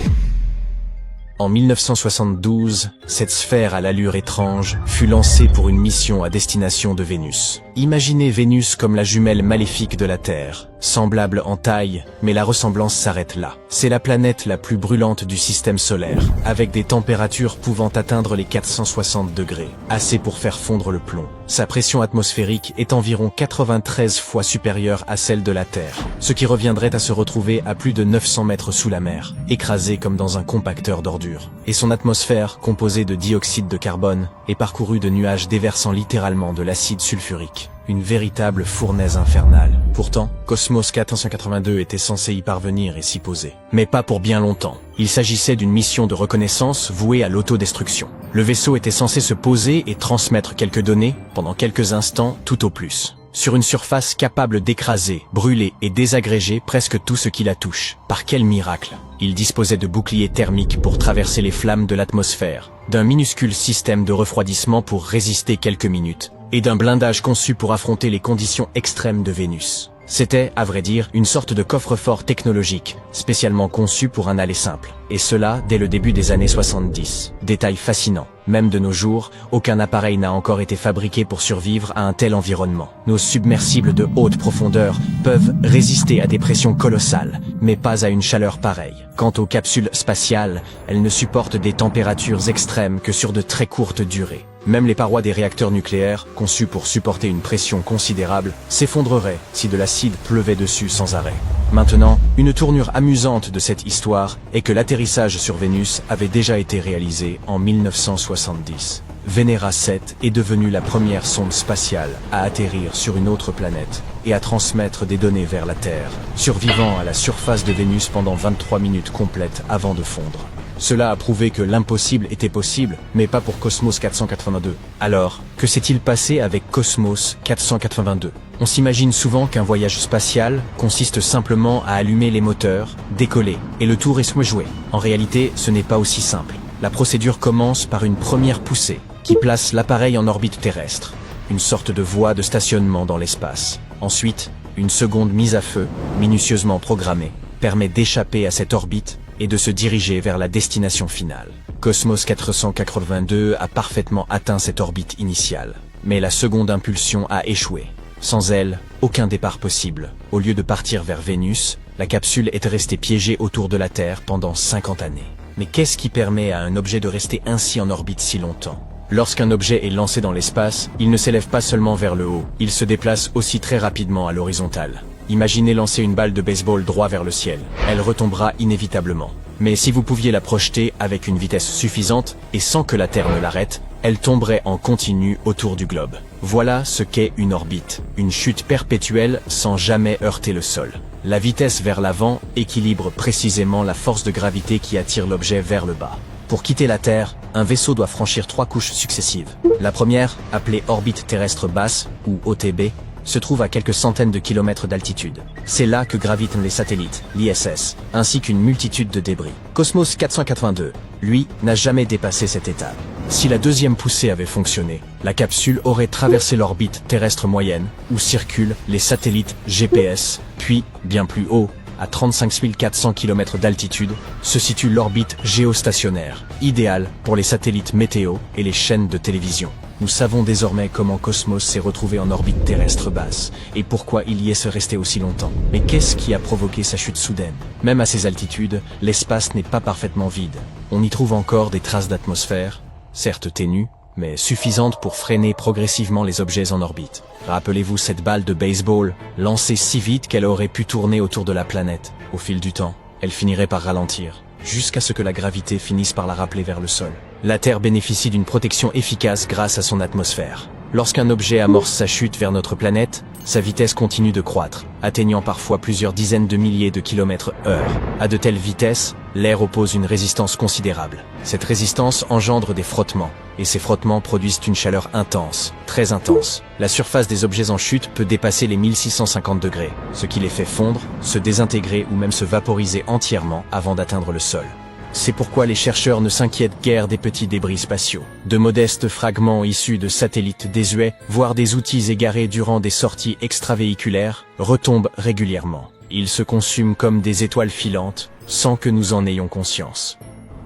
En 1972, cette sphère à l'allure étrange fut lancée pour une mission à destination de Vénus. Imaginez Vénus comme la jumelle maléfique de la Terre, semblable en taille, mais la ressemblance s'arrête là. C'est la planète la plus brûlante du système solaire, avec des températures pouvant atteindre les 460 degrés, assez pour faire fondre le plomb. Sa pression atmosphérique est environ 93 fois supérieure à celle de la Terre, ce qui reviendrait à se retrouver à plus de 900 mètres sous la mer, écrasé comme dans un compacteur d'ordures. Et son atmosphère, composée de dioxyde de carbone, est parcourue de nuages déversant littéralement de l'acide sulfurique. Une véritable fournaise infernale. Pourtant, Cosmos 482 était censé y parvenir et s'y poser. Mais pas pour bien longtemps. Il s'agissait d'une mission de reconnaissance vouée à l'autodestruction. Le vaisseau était censé se poser et transmettre quelques données, pendant quelques instants, tout au plus, sur une surface capable d'écraser, brûler et désagréger presque tout ce qui la touche. Par quel miracle! Il disposait de boucliers thermiques pour traverser les flammes de l'atmosphère, d'un minuscule système de refroidissement pour résister quelques minutes, et d'un blindage conçu pour affronter les conditions extrêmes de Vénus. C'était, à vrai dire, une sorte de coffre-fort technologique, spécialement conçu pour un aller simple. Et cela dès le début des années 70. Détail fascinant. Même de nos jours, aucun appareil n'a encore été fabriqué pour survivre à un tel environnement. Nos submersibles de haute profondeur peuvent résister à des pressions colossales, mais pas à une chaleur pareille. Quant aux capsules spatiales, elles ne supportent des températures extrêmes que sur de très courtes durées. Même les parois des réacteurs nucléaires, conçus pour supporter une pression considérable, s'effondreraient si de l'acide pleuvait dessus sans arrêt. Maintenant, une tournure amusante de cette histoire est que l'atterrissage sur Vénus avait déjà été réalisé en 1970. Venera 7 est devenue la première sonde spatiale à atterrir sur une autre planète et à transmettre des données vers la Terre, survivant à la surface de Vénus pendant 23 minutes complètes avant de fondre. Cela a prouvé que l'impossible était possible, mais pas pour Cosmos 482. Alors, que s'est-il passé avec Cosmos 482 ? On s'imagine souvent qu'un voyage spatial consiste simplement à allumer les moteurs, décoller, et le tour est joué. En réalité, ce n'est pas aussi simple. La procédure commence par une première poussée, qui place l'appareil en orbite terrestre, une sorte de voie de stationnement dans l'espace. Ensuite, une seconde mise à feu, minutieusement programmée, permet d'échapper à cette orbite et de se diriger vers la destination finale. Cosmos 482 a parfaitement atteint cette orbite initiale, mais la seconde impulsion a échoué. Sans elle, aucun départ possible. Au lieu de partir vers Vénus, la capsule est restée piégée autour de la Terre pendant 50 années. Mais qu'est-ce qui permet à un objet de rester ainsi en orbite si longtemps ? Lorsqu'un objet est lancé dans l'espace, il ne s'élève pas seulement vers le haut, il se déplace aussi très rapidement à l'horizontale. Imaginez lancer une balle de baseball droit vers le ciel. Elle retombera inévitablement. Mais si vous pouviez la projeter avec une vitesse suffisante et sans que la Terre ne l'arrête, elle tomberait en continu autour du globe. Voilà ce qu'est une orbite, une chute perpétuelle sans jamais heurter le sol. La vitesse vers l'avant équilibre précisément la force de gravité qui attire l'objet vers le bas. Pour quitter la Terre, un vaisseau doit franchir 3 couches successives. La première, appelée orbite terrestre basse, ou OTB, se trouve à quelques centaines de kilomètres d'altitude. C'est là que gravitent les satellites, l'ISS, ainsi qu'une multitude de débris. Cosmos 482, lui, n'a jamais dépassé cette étape. Si la deuxième poussée avait fonctionné, la capsule aurait traversé l'orbite terrestre moyenne, où circulent les satellites GPS, puis, bien plus haut, à 35 400 km d'altitude, se situe l'orbite géostationnaire, idéale pour les satellites météo et les chaînes de télévision. Nous savons désormais comment Cosmos s'est retrouvé en orbite terrestre basse, et pourquoi il y est resté aussi longtemps. Mais qu'est-ce qui a provoqué sa chute soudaine? Même à ces altitudes, l'espace n'est pas parfaitement vide. On y trouve encore des traces d'atmosphère, certes ténues, mais suffisantes pour freiner progressivement les objets en orbite. Rappelez-vous cette balle de baseball, lancée si vite qu'elle aurait pu tourner autour de la planète. Au fil du temps, elle finirait par ralentir, jusqu'à ce que la gravité finisse par la rappeler vers le sol. La Terre bénéficie d'une protection efficace grâce à son atmosphère. Lorsqu'un objet amorce sa chute vers notre planète, sa vitesse continue de croître, atteignant parfois plusieurs dizaines de milliers de kilomètres/heure. À de telles vitesses, l'air oppose une résistance considérable. Cette résistance engendre des frottements, et ces frottements produisent une chaleur intense, très intense. La surface des objets en chute peut dépasser les 1650 degrés, ce qui les fait fondre, se désintégrer ou même se vaporiser entièrement avant d'atteindre le sol. C'est pourquoi les chercheurs ne s'inquiètent guère des petits débris spatiaux. De modestes fragments issus de satellites désuets, voire des outils égarés durant des sorties extravéhiculaires, retombent régulièrement. Ils se consument comme des étoiles filantes, sans que nous en ayons conscience.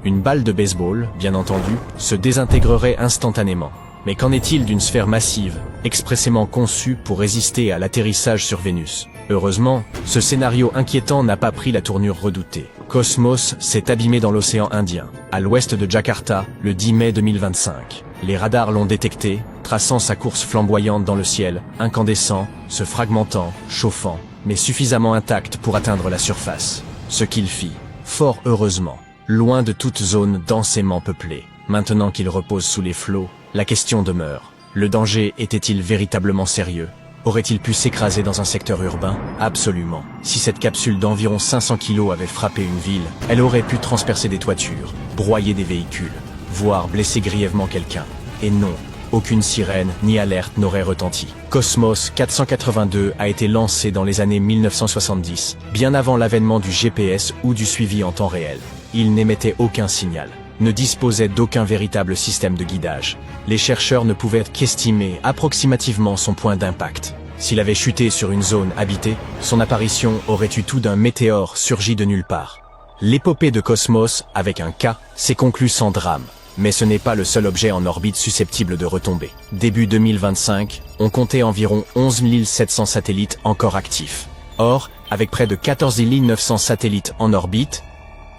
Une balle de baseball, bien entendu, se désintégrerait instantanément. Mais qu'en est-il d'une sphère massive, expressément conçue pour résister à l'atterrissage sur Vénus? Heureusement, ce scénario inquiétant n'a pas pris la tournure redoutée. Cosmos s'est abîmé dans l'océan Indien, à l'ouest de Jakarta, le 10 mai 2025. Les radars l'ont détecté, traçant sa course flamboyante dans le ciel, incandescent, se fragmentant, chauffant, mais suffisamment intact pour atteindre la surface. Ce qu'il fit, fort heureusement, loin de toute zone densément peuplée. Maintenant qu'il repose sous les flots, la question demeure. Le danger était-il véritablement sérieux? Aurait-il pu s'écraser dans un secteur urbain? Absolument. Si cette capsule d'environ 500 kg avait frappé une ville, elle aurait pu transpercer des toitures, broyer des véhicules, voire blesser grièvement quelqu'un. Et non, aucune sirène ni alerte n'aurait retenti. Cosmos 482 a été lancé dans les années 1970, bien avant l'avènement du GPS ou du suivi en temps réel. Il n'émettait aucun signal, ne disposait d'aucun véritable système de guidage. Les chercheurs ne pouvaient qu'estimer approximativement son point d'impact. S'il avait chuté sur une zone habitée, son apparition aurait eu tout d'un météore surgi de nulle part. L'épopée de Cosmos, avec un K, s'est conclue sans drame. Mais ce n'est pas le seul objet en orbite susceptible de retomber. Début 2025, on comptait environ 11 700 satellites encore actifs. Or, avec près de 14 900 satellites en orbite,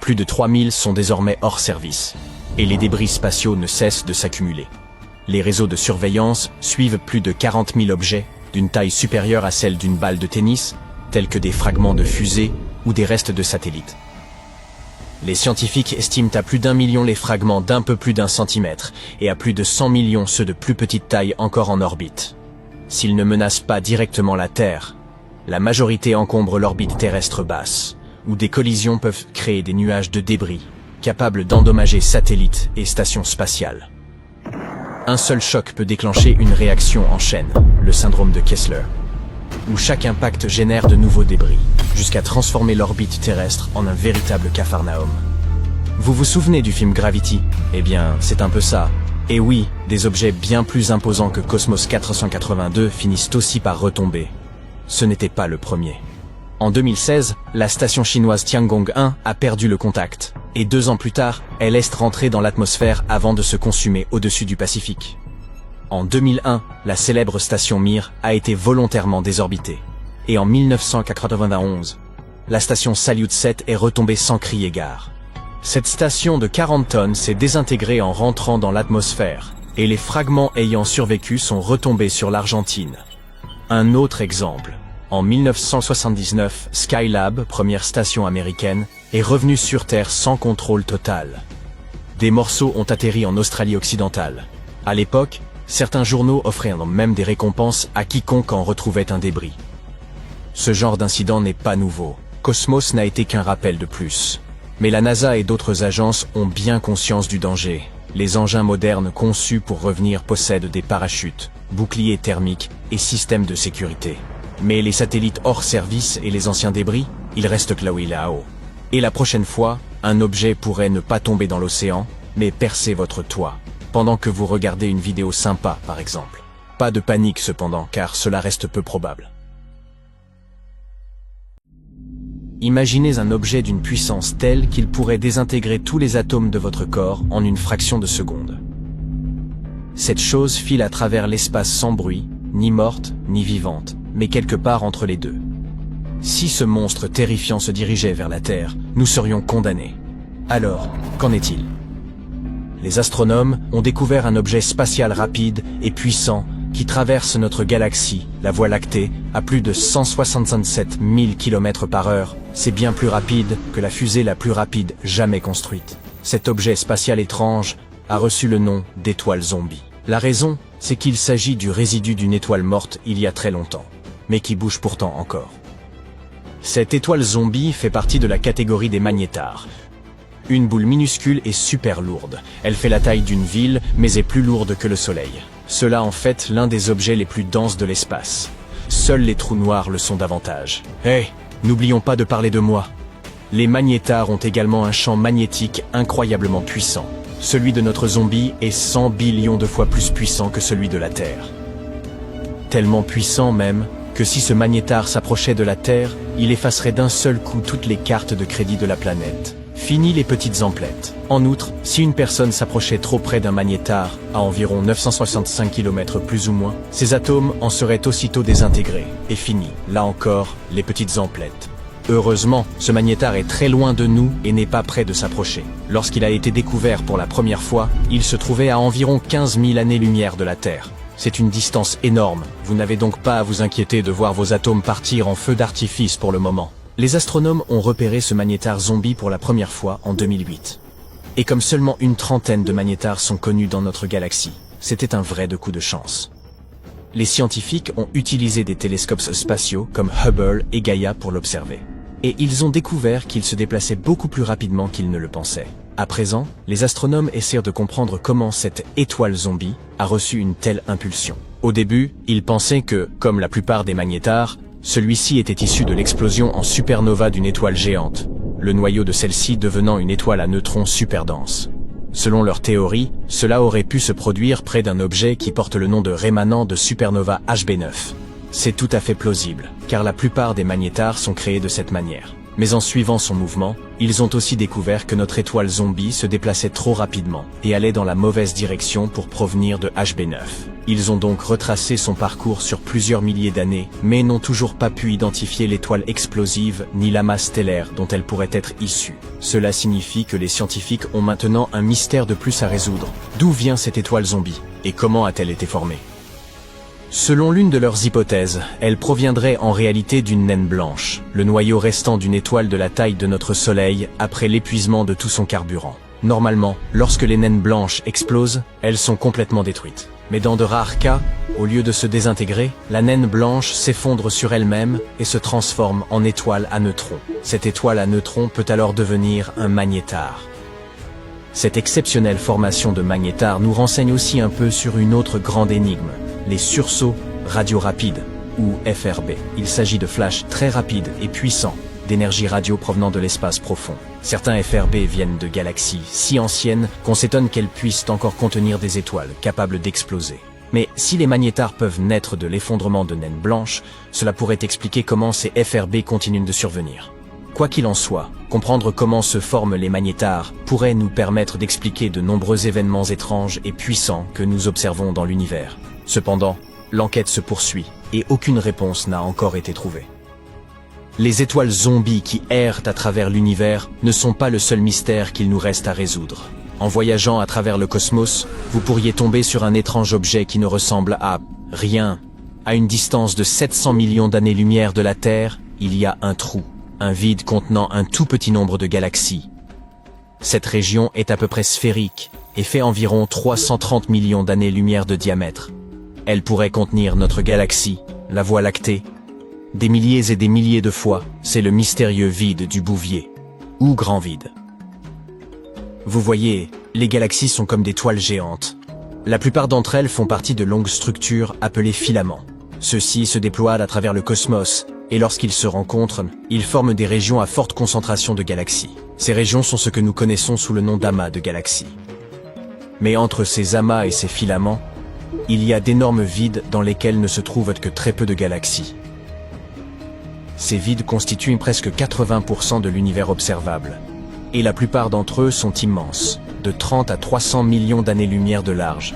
plus de 3000 sont désormais hors service. Et les débris spatiaux ne cessent de s'accumuler. Les réseaux de surveillance suivent plus de 40 000 objets, d'une taille supérieure à celle d'une balle de tennis, tels que des fragments de fusées ou des restes de satellites. Les scientifiques estiment à plus d'1 million les fragments d'un peu plus d'1 centimètre et à plus de 100 millions ceux de plus petite taille encore en orbite. S'ils ne menacent pas directement la Terre, la majorité encombre l'orbite terrestre basse, où des collisions peuvent créer des nuages de débris, capables d'endommager satellites et stations spatiales. Un seul choc peut déclencher une réaction en chaîne, le syndrome de Kessler, où chaque impact génère de nouveaux débris, jusqu'à transformer l'orbite terrestre en un véritable capharnaüm. Vous vous souvenez du film Gravity? Eh bien, c'est un peu ça. Et oui, des objets bien plus imposants que Cosmos 482 finissent aussi par retomber. Ce n'était pas le premier. En 2016, la station chinoise Tiangong-1 a perdu le contact, et 2 ans plus tard, elle est rentrée dans l'atmosphère avant de se consumer au-dessus du Pacifique. En 2001, la célèbre station Mir a été volontairement désorbitée. Et en 1991, la station Salyut 7 est retombée sans crier gare. Cette station de 40 tonnes s'est désintégrée en rentrant dans l'atmosphère, et les fragments ayant survécu sont retombés sur l'Argentine. Un autre exemple. En 1979, Skylab, première station américaine, est revenue sur Terre sans contrôle total. Des morceaux ont atterri en Australie occidentale. À l'époque, certains journaux offraient même des récompenses à quiconque en retrouvait un débris. Ce genre d'incident n'est pas nouveau. Cosmos n'a été qu'un rappel de plus. Mais la NASA et d'autres agences ont bien conscience du danger. Les engins modernes conçus pour revenir possèdent des parachutes, boucliers thermiques et systèmes de sécurité. Mais les satellites hors service et les anciens débris, ils restent là où il est là-haut. Et la prochaine fois, un objet pourrait ne pas tomber dans l'océan, mais percer votre toit, pendant que vous regardez une vidéo sympa, par exemple. Pas de panique cependant, car cela reste peu probable. Imaginez un objet d'une puissance telle qu'il pourrait désintégrer tous les atomes de votre corps en une fraction de seconde. Cette chose file à travers l'espace sans bruit, ni morte, ni vivante, mais quelque part entre les deux. Si ce monstre terrifiant se dirigeait vers la Terre, nous serions condamnés. Alors, qu'en est-il? Les astronomes ont découvert un objet spatial rapide et puissant qui traverse notre galaxie, la Voie lactée, à plus de 167 000 km/h. C'est bien plus rapide que la fusée la plus rapide jamais construite. Cet objet spatial étrange a reçu le nom d'étoile zombie. La raison, c'est qu'il s'agit du résidu d'une étoile morte il y a très longtemps, mais qui bouge pourtant encore. Cette étoile zombie fait partie de la catégorie des magnétars. Une boule minuscule et super lourde. Elle fait la taille d'une ville, mais est plus lourde que le Soleil. Cela en fait l'un des objets les plus denses de l'espace. Seuls les trous noirs le sont davantage. N'oublions pas de parler de moi. Les magnétars ont également un champ magnétique incroyablement puissant. Celui de notre zombie est 100 billions de fois plus puissant que celui de la Terre. Tellement puissant même, que si ce magnétar s'approchait de la Terre, il effacerait d'un seul coup toutes les cartes de crédit de la planète. Fini les petites emplettes. En outre, si une personne s'approchait trop près d'un magnétar, à environ 965 km plus ou moins, ses atomes en seraient aussitôt désintégrés. Et fini, là encore, les petites emplettes. Heureusement, ce magnétar est très loin de nous et n'est pas près de s'approcher. Lorsqu'il a été découvert pour la première fois, il se trouvait à environ 15 000 années-lumière de la Terre. C'est une distance énorme, vous n'avez donc pas à vous inquiéter de voir vos atomes partir en feu d'artifice pour le moment. Les astronomes ont repéré ce magnétar zombie pour la première fois en 2008. Et comme seulement une trentaine de magnétars sont connus dans notre galaxie, c'était un vrai coup de chance. Les scientifiques ont utilisé des télescopes spatiaux comme Hubble et Gaia pour l'observer. Et ils ont découvert qu'il se déplaçait beaucoup plus rapidement qu'ils ne le pensaient. À présent, les astronomes essaient de comprendre comment cette étoile zombie a reçu une telle impulsion. Au début, ils pensaient que, comme la plupart des magnétars, celui-ci était issu de l'explosion en supernova d'une étoile géante, le noyau de celle-ci devenant une étoile à neutrons super dense. Selon leur théorie, cela aurait pu se produire près d'un objet qui porte le nom de rémanent de supernova HB9. C'est tout à fait plausible, car la plupart des magnétars sont créés de cette manière. Mais en suivant son mouvement, ils ont aussi découvert que notre étoile zombie se déplaçait trop rapidement et allait dans la mauvaise direction pour provenir de HB9. Ils ont donc retracé son parcours sur plusieurs milliers d'années, mais n'ont toujours pas pu identifier l'étoile explosive ni l'amas stellaire dont elle pourrait être issue. Cela signifie que les scientifiques ont maintenant un mystère de plus à résoudre. D'où vient cette étoile zombie et comment a-t-elle été formée ? Selon l'une de leurs hypothèses, elle proviendrait en réalité d'une naine blanche, le noyau restant d'une étoile de la taille de notre Soleil après l'épuisement de tout son carburant. Normalement, lorsque les naines blanches explosent, elles sont complètement détruites. Mais dans de rares cas, au lieu de se désintégrer, la naine blanche s'effondre sur elle-même et se transforme en étoile à neutrons. Cette étoile à neutrons peut alors devenir un magnétar. Cette exceptionnelle formation de magnétars nous renseigne aussi un peu sur une autre grande énigme, les sursauts radio rapides, ou FRB. Il s'agit de flashs très rapides et puissants, d'énergie radio provenant de l'espace profond. Certains FRB viennent de galaxies si anciennes qu'on s'étonne qu'elles puissent encore contenir des étoiles capables d'exploser. Mais si les magnétars peuvent naître de l'effondrement de naines blanches, cela pourrait expliquer comment ces FRB continuent de survenir. Quoi qu'il en soit, comprendre comment se forment les magnétars pourrait nous permettre d'expliquer de nombreux événements étranges et puissants que nous observons dans l'univers. Cependant, l'enquête se poursuit et aucune réponse n'a encore été trouvée. Les étoiles zombies qui errent à travers l'univers ne sont pas le seul mystère qu'il nous reste à résoudre. En voyageant à travers le cosmos, vous pourriez tomber sur un étrange objet qui ne ressemble à rien. À une distance de 700 millions d'années-lumière de la Terre, il y a un trou, un vide contenant un tout petit nombre de galaxies. Cette région est à peu près sphérique et fait environ 330 millions d'années-lumière de diamètre. Elle pourrait contenir notre galaxie, la Voie lactée. Des milliers et des milliers de fois, c'est le mystérieux vide du Bouvier, ou grand vide. Vous voyez, les galaxies sont comme des toiles géantes. La plupart d'entre elles font partie de longues structures appelées filaments. Ceux-ci se déploient à travers le cosmos, et lorsqu'ils se rencontrent, ils forment des régions à forte concentration de galaxies. Ces régions sont ce que nous connaissons sous le nom d'amas de galaxies. Mais entre ces amas et ces filaments, il y a d'énormes vides dans lesquels ne se trouvent que très peu de galaxies. Ces vides constituent presque 80% de l'univers observable, et la plupart d'entre eux sont immenses, de 30 à 300 millions d'années-lumière de large.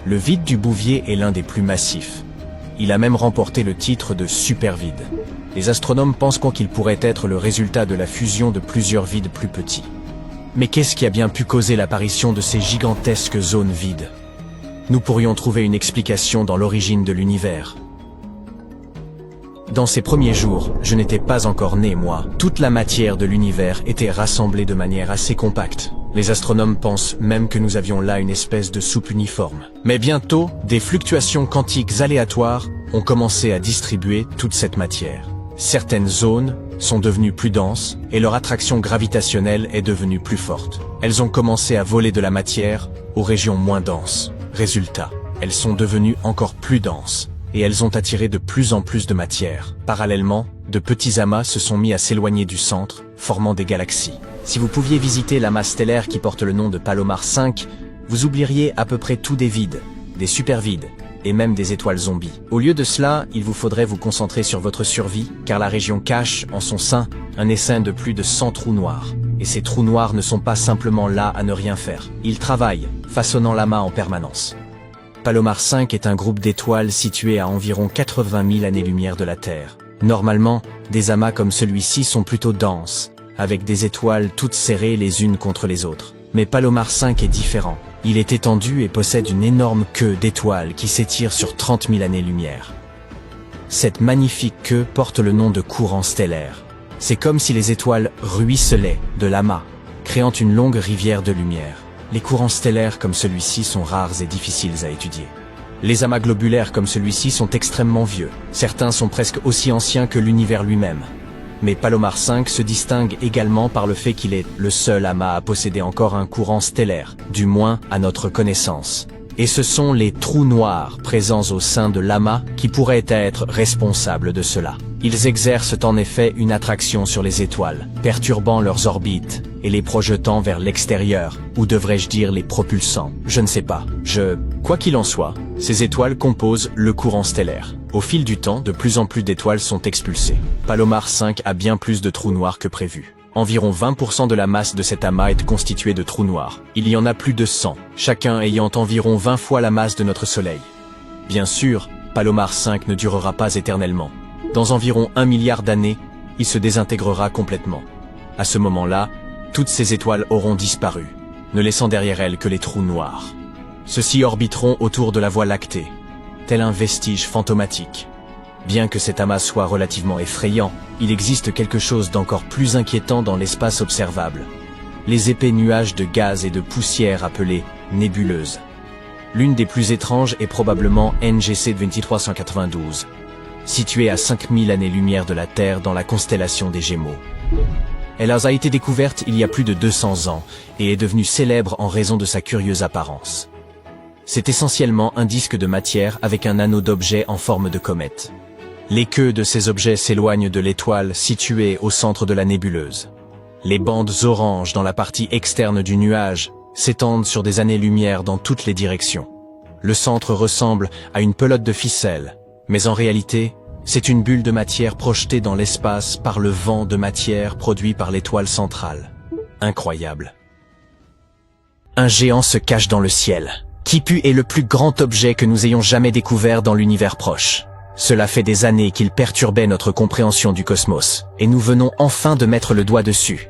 Le vide du Bouvier est l'un des plus massifs. Il a même remporté le titre de supervide. Les astronomes pensent qu'il pourrait être le résultat de la fusion de plusieurs vides plus petits. Mais qu'est-ce qui a bien pu causer l'apparition de ces gigantesques zones vides ? Nous pourrions trouver une explication dans l'origine de l'univers. Dans ces premiers jours, je n'étais pas encore né, moi. Toute la matière de l'univers était rassemblée de manière assez compacte. Les astronomes pensent même que nous avions là une espèce de soupe uniforme. Mais bientôt, des fluctuations quantiques aléatoires ont commencé à distribuer toute cette matière. Certaines zones sont devenues plus denses et leur attraction gravitationnelle est devenue plus forte. Elles ont commencé à voler de la matière aux régions moins denses. Résultat, elles sont devenues encore plus denses et elles ont attiré de plus en plus de matière. Parallèlement, de petits amas se sont mis à s'éloigner du centre, formant des galaxies. Si vous pouviez visiter l'amas stellaire qui porte le nom de Palomar 5, vous oublieriez à peu près tout des vides, des supervides, et même des étoiles zombies. Au lieu de cela, il vous faudrait vous concentrer sur votre survie, car la région cache, en son sein, un essaim de plus de 100 trous noirs. Et ces trous noirs ne sont pas simplement là à ne rien faire. Ils travaillent, façonnant l'amas en permanence. Palomar 5 est un groupe d'étoiles situé à environ 80 000 années-lumière de la Terre. Normalement, des amas comme celui-ci sont plutôt denses, avec des étoiles toutes serrées les unes contre les autres. Mais Palomar 5 est différent. Il est étendu et possède une énorme queue d'étoiles qui s'étire sur 30 000 années-lumière. Cette magnifique queue porte le nom de courant stellaire. C'est comme si les étoiles ruisselaient de l'amas, créant une longue rivière de lumière. Les courants stellaires comme celui-ci sont rares et difficiles à étudier. Les amas globulaires comme celui-ci sont extrêmement vieux. Certains sont presque aussi anciens que l'univers lui-même. Mais Palomar 5 se distingue également par le fait qu'il est le seul amas à posséder encore un courant stellaire, du moins à notre connaissance. Et ce sont les trous noirs présents au sein de l'amas qui pourraient être responsables de cela. Ils exercent en effet une attraction sur les étoiles, perturbant leurs orbites et les projetant vers l'extérieur, ou devrais-je dire les propulsant, je ne sais pas. Quoi qu'il en soit, ces étoiles composent le courant stellaire. Au fil du temps, de plus en plus d'étoiles sont expulsées. Palomar 5 a bien plus de trous noirs que prévu. Environ 20% de la masse de cet amas est constituée de trous noirs. Il y en a plus de 100, chacun ayant environ 20 fois la masse de notre Soleil. Bien sûr, Palomar 5 ne durera pas éternellement. Dans environ 1 milliard d'années, il se désintégrera complètement. À ce moment-là, toutes ces étoiles auront disparu, ne laissant derrière elles que les trous noirs. Ceux-ci orbiteront autour de la Voie lactée, tel un vestige fantomatique. Bien que cet amas soit relativement effrayant, il existe quelque chose d'encore plus inquiétant dans l'espace observable. Les épais nuages de gaz et de poussière appelés nébuleuses. L'une des plus étranges est probablement NGC 2392, située à 5000 années-lumière de la Terre dans la constellation des Gémeaux. Elle a été découverte il y a plus de 200 ans et est devenue célèbre en raison de sa curieuse apparence. C'est essentiellement un disque de matière avec un anneau d'objets en forme de comète. Les queues de ces objets s'éloignent de l'étoile située au centre de la nébuleuse. Les bandes oranges dans la partie externe du nuage s'étendent sur des années-lumière dans toutes les directions. Le centre ressemble à une pelote de ficelle, mais en réalité, c'est une bulle de matière projetée dans l'espace par le vent de matière produit par l'étoile centrale. Incroyable. Un géant se cache dans le ciel. Kipu est le plus grand objet que nous ayons jamais découvert dans l'univers proche. Cela fait des années qu'il perturbait notre compréhension du cosmos, et nous venons enfin de mettre le doigt dessus.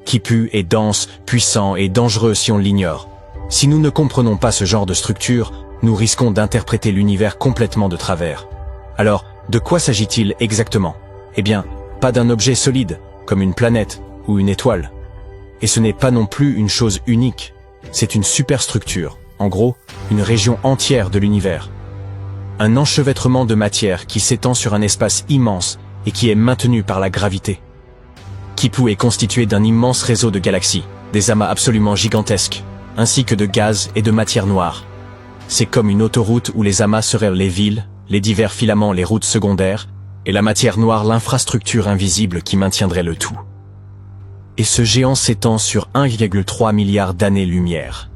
Kipu est dense, puissant et dangereux si on l'ignore. Si nous ne comprenons pas ce genre de structure, nous risquons d'interpréter l'univers complètement de travers. Alors, de quoi s'agit-il exactement? Eh bien, pas d'un objet solide, comme une planète ou une étoile. Et ce n'est pas non plus une chose unique. C'est une superstructure, en gros, une région entière de l'univers. Un enchevêtrement de matière qui s'étend sur un espace immense et qui est maintenu par la gravité. Kipu est constitué d'un immense réseau de galaxies, des amas absolument gigantesques, ainsi que de gaz et de matière noire. C'est comme une autoroute où les amas seraient les villes, les divers filaments les routes secondaires, et la matière noire l'infrastructure invisible qui maintiendrait le tout. Et ce géant s'étend sur 1,3 milliard d'années-lumière.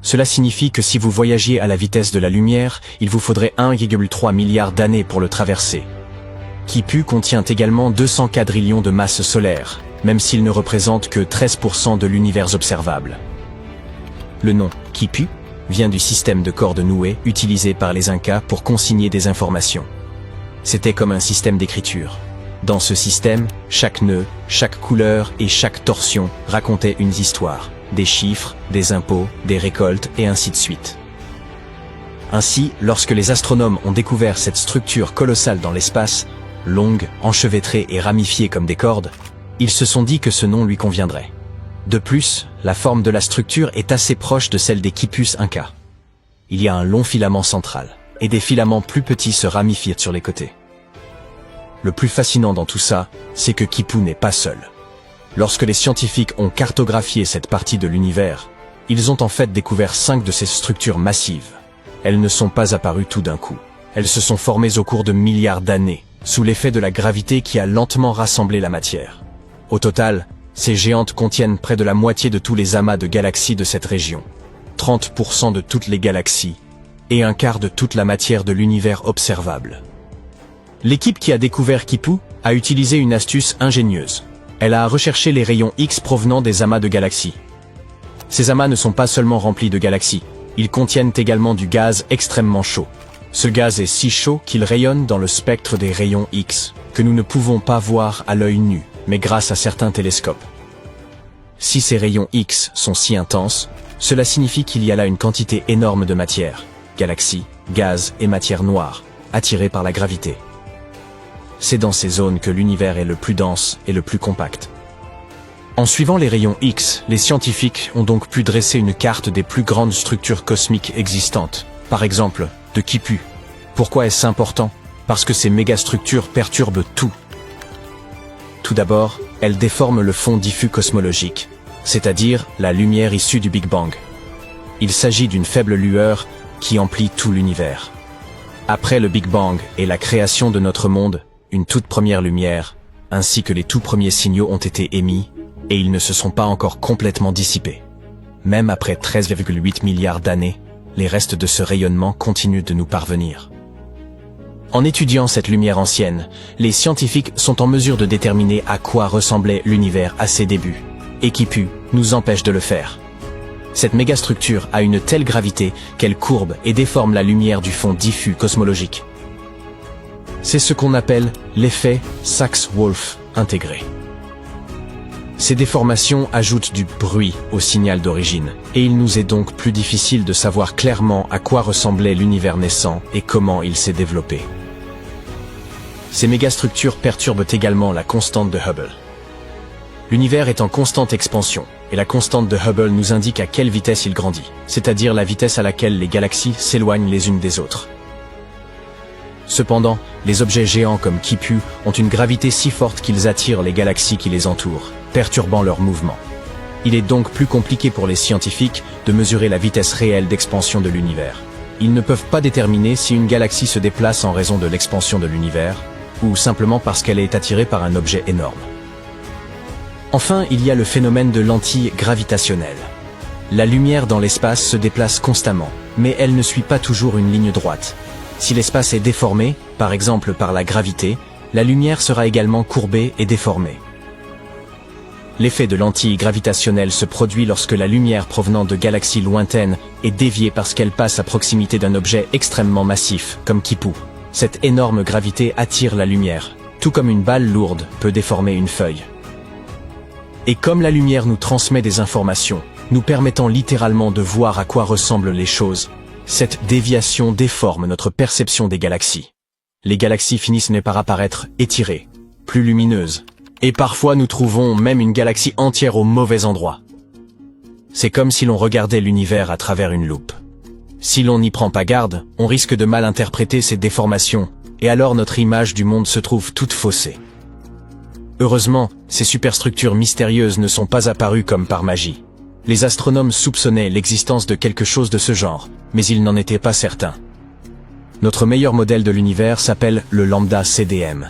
Cela signifie que si vous voyagiez à la vitesse de la lumière, il vous faudrait 1,3 milliard d'années pour le traverser. Kipu contient également 200 quadrillions de masse solaire, même s'il ne représente que 13% de l'univers observable. Le nom Kipu vient du système de cordes nouées utilisé par les Incas pour consigner des informations. C'était comme un système d'écriture. Dans ce système, chaque nœud, chaque couleur et chaque torsion racontait une histoire, des chiffres, des impôts, des récoltes et ainsi de suite. Ainsi, lorsque les astronomes ont découvert cette structure colossale dans l'espace, longue, enchevêtrée et ramifiée comme des cordes, ils se sont dit que ce nom lui conviendrait. De plus, la forme de la structure est assez proche de celle des quipus incas. Il y a un long filament central, et des filaments plus petits se ramifient sur les côtés. Le plus fascinant dans tout ça, c'est que Quipu n'est pas seul. Lorsque les scientifiques ont cartographié cette partie de l'univers, ils ont en fait découvert 5 de ces structures massives. Elles ne sont pas apparues tout d'un coup. Elles se sont formées au cours de milliards d'années, sous l'effet de la gravité qui a lentement rassemblé la matière. Au total, ces géantes contiennent près de la moitié de tous les amas de galaxies de cette région, 30% de toutes les galaxies, et un quart de toute la matière de l'univers observable. L'équipe qui a découvert Quipu a utilisé une astuce ingénieuse. Elle a recherché les rayons X provenant des amas de galaxies. Ces amas ne sont pas seulement remplis de galaxies, ils contiennent également du gaz extrêmement chaud. Ce gaz est si chaud qu'il rayonne dans le spectre des rayons X, que nous ne pouvons pas voir à l'œil nu, mais grâce à certains télescopes. Si ces rayons X sont si intenses, cela signifie qu'il y a là une quantité énorme de matière, galaxies, gaz et matière noire, attirées par la gravité. C'est dans ces zones que l'univers est le plus dense et le plus compact. En suivant les rayons X, les scientifiques ont donc pu dresser une carte des plus grandes structures cosmiques existantes, par exemple, de Quipu. Pourquoi est-ce important? Parce que ces mégastructures perturbent tout. Tout d'abord, elles déforment le fond diffus cosmologique, c'est-à-dire la lumière issue du Big Bang. Il s'agit d'une faible lueur qui emplit tout l'univers. Après le Big Bang et la création de notre monde, une toute première lumière, ainsi que les tout premiers signaux ont été émis, et ils ne se sont pas encore complètement dissipés. Même après 13,8 milliards d'années, les restes de ce rayonnement continuent de nous parvenir. En étudiant cette lumière ancienne, les scientifiques sont en mesure de déterminer à quoi ressemblait l'univers à ses débuts, et Quipu nous empêche de le faire. Cette mégastructure a une telle gravité qu'elle courbe et déforme la lumière du fond diffus cosmologique. C'est ce qu'on appelle l'effet Sachs-Wolfe intégré. Ces déformations ajoutent du bruit au signal d'origine, et il nous est donc plus difficile de savoir clairement à quoi ressemblait l'univers naissant et comment il s'est développé. Ces mégastructures perturbent également la constante de Hubble. L'univers est en constante expansion, et la constante de Hubble nous indique à quelle vitesse il grandit, c'est-à-dire la vitesse à laquelle les galaxies s'éloignent les unes des autres. Cependant, les objets géants comme Quipu ont une gravité si forte qu'ils attirent les galaxies qui les entourent, perturbant leur mouvement. Il est donc plus compliqué pour les scientifiques de mesurer la vitesse réelle d'expansion de l'univers. Ils ne peuvent pas déterminer si une galaxie se déplace en raison de l'expansion de l'univers, ou simplement parce qu'elle est attirée par un objet énorme. Enfin, il y a le phénomène de lentille gravitationnelle. La lumière dans l'espace se déplace constamment, mais elle ne suit pas toujours une ligne droite. Si l'espace est déformé, par exemple par la gravité, la lumière sera également courbée et déformée. L'effet de lentille gravitationnelle se produit lorsque la lumière provenant de galaxies lointaines est déviée parce qu'elle passe à proximité d'un objet extrêmement massif, comme Quipu. Cette énorme gravité attire la lumière, tout comme une balle lourde peut déformer une feuille. Et comme la lumière nous transmet des informations, nous permettant littéralement de voir à quoi ressemblent les choses, cette déviation déforme notre perception des galaxies. Les galaxies finissent par apparaître étirées, plus lumineuses, et parfois nous trouvons même une galaxie entière au mauvais endroit. C'est comme si l'on regardait l'univers à travers une loupe. Si l'on n'y prend pas garde, on risque de mal interpréter ces déformations, et alors notre image du monde se trouve toute faussée. Heureusement, ces superstructures mystérieuses ne sont pas apparues comme par magie. Les astronomes soupçonnaient l'existence de quelque chose de ce genre, mais ils n'en étaient pas certains. Notre meilleur modèle de l'univers s'appelle le lambda CDM.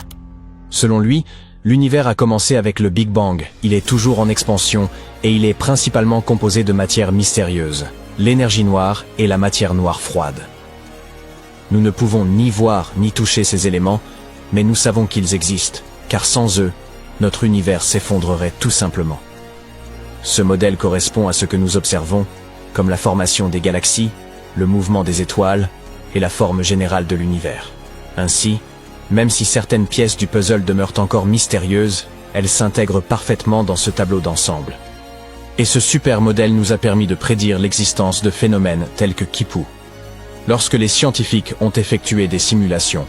Selon lui, l'univers a commencé avec le Big Bang, il est toujours en expansion, et il est principalement composé de matière mystérieuse, l'énergie noire et la matière noire froide. Nous ne pouvons ni voir ni toucher ces éléments, mais nous savons qu'ils existent, car sans eux, notre univers s'effondrerait tout simplement. Ce modèle correspond à ce que nous observons, comme la formation des galaxies, le mouvement des étoiles et la forme générale de l'univers. Ainsi, même si certaines pièces du puzzle demeurent encore mystérieuses, elles s'intègrent parfaitement dans ce tableau d'ensemble. Et ce super modèle nous a permis de prédire l'existence de phénomènes tels que Quipu. Lorsque les scientifiques ont effectué des simulations,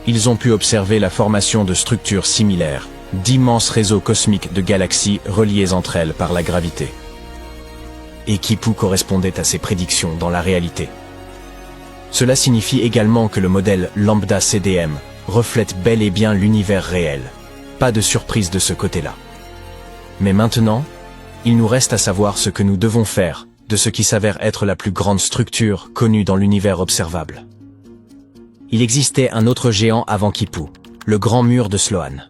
ils ont pu observer la formation de structures similaires, d'immenses réseaux cosmiques de galaxies reliées entre elles par la gravité. Et Kipu correspondait à ces prédictions dans la réalité. Cela signifie également que le modèle lambda CDM reflète bel et bien l'univers réel. Pas de surprise de ce côté-là. Mais maintenant, il nous reste à savoir ce que nous devons faire de ce qui s'avère être la plus grande structure connue dans l'univers observable. Il existait un autre géant avant Kipu, le Grand Mur de Sloan.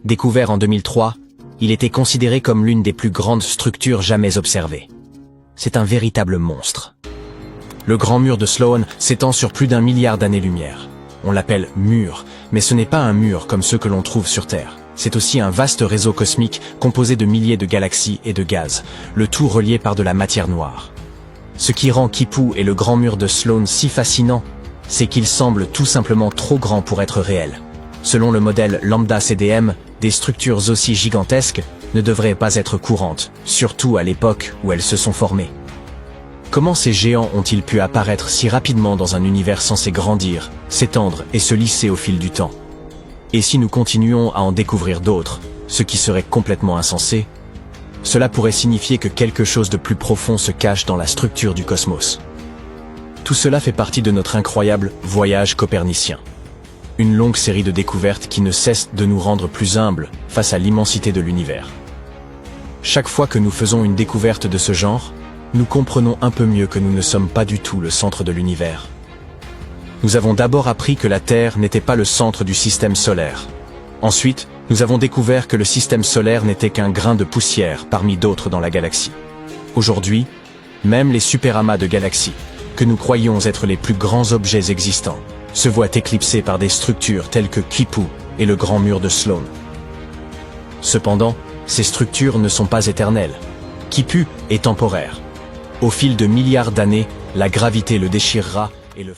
Découvert en 2003, il était considéré comme l'une des plus grandes structures jamais observées. C'est un véritable monstre. Le Grand Mur de Sloan s'étend sur plus d'1 milliard d'années-lumière. On l'appelle mur, mais ce n'est pas un mur comme ceux que l'on trouve sur Terre. C'est aussi un vaste réseau cosmique composé de milliers de galaxies et de gaz, le tout relié par de la matière noire. Ce qui rend Kipu et le Grand Mur de Sloan si fascinants, c'est qu'ils semblent tout simplement trop grands pour être réels. Selon le modèle lambda CDM, des structures aussi gigantesques ne devraient pas être courantes, surtout à l'époque où elles se sont formées. Comment ces géants ont-ils pu apparaître si rapidement dans un univers censé grandir, s'étendre et se lisser au fil du temps? Et si nous continuons à en découvrir d'autres, ce qui serait complètement insensé, cela pourrait signifier que quelque chose de plus profond se cache dans la structure du cosmos. Tout cela fait partie de notre incroyable voyage copernicien. Une longue série de découvertes qui ne cesse de nous rendre plus humbles face à l'immensité de l'univers. Chaque fois que nous faisons une découverte de ce genre, nous comprenons un peu mieux que nous ne sommes pas du tout le centre de l'univers. Nous avons d'abord appris que la Terre n'était pas le centre du système solaire. Ensuite, nous avons découvert que le système solaire n'était qu'un grain de poussière parmi d'autres dans la galaxie. Aujourd'hui, même les superamas de galaxies, que nous croyions être les plus grands objets existants, se voient éclipsés par des structures telles que Kipu et le Grand Mur de Sloan. Cependant, ces structures ne sont pas éternelles. Kipu est temporaire. Au fil de milliards d'années, la gravité le déchirera et le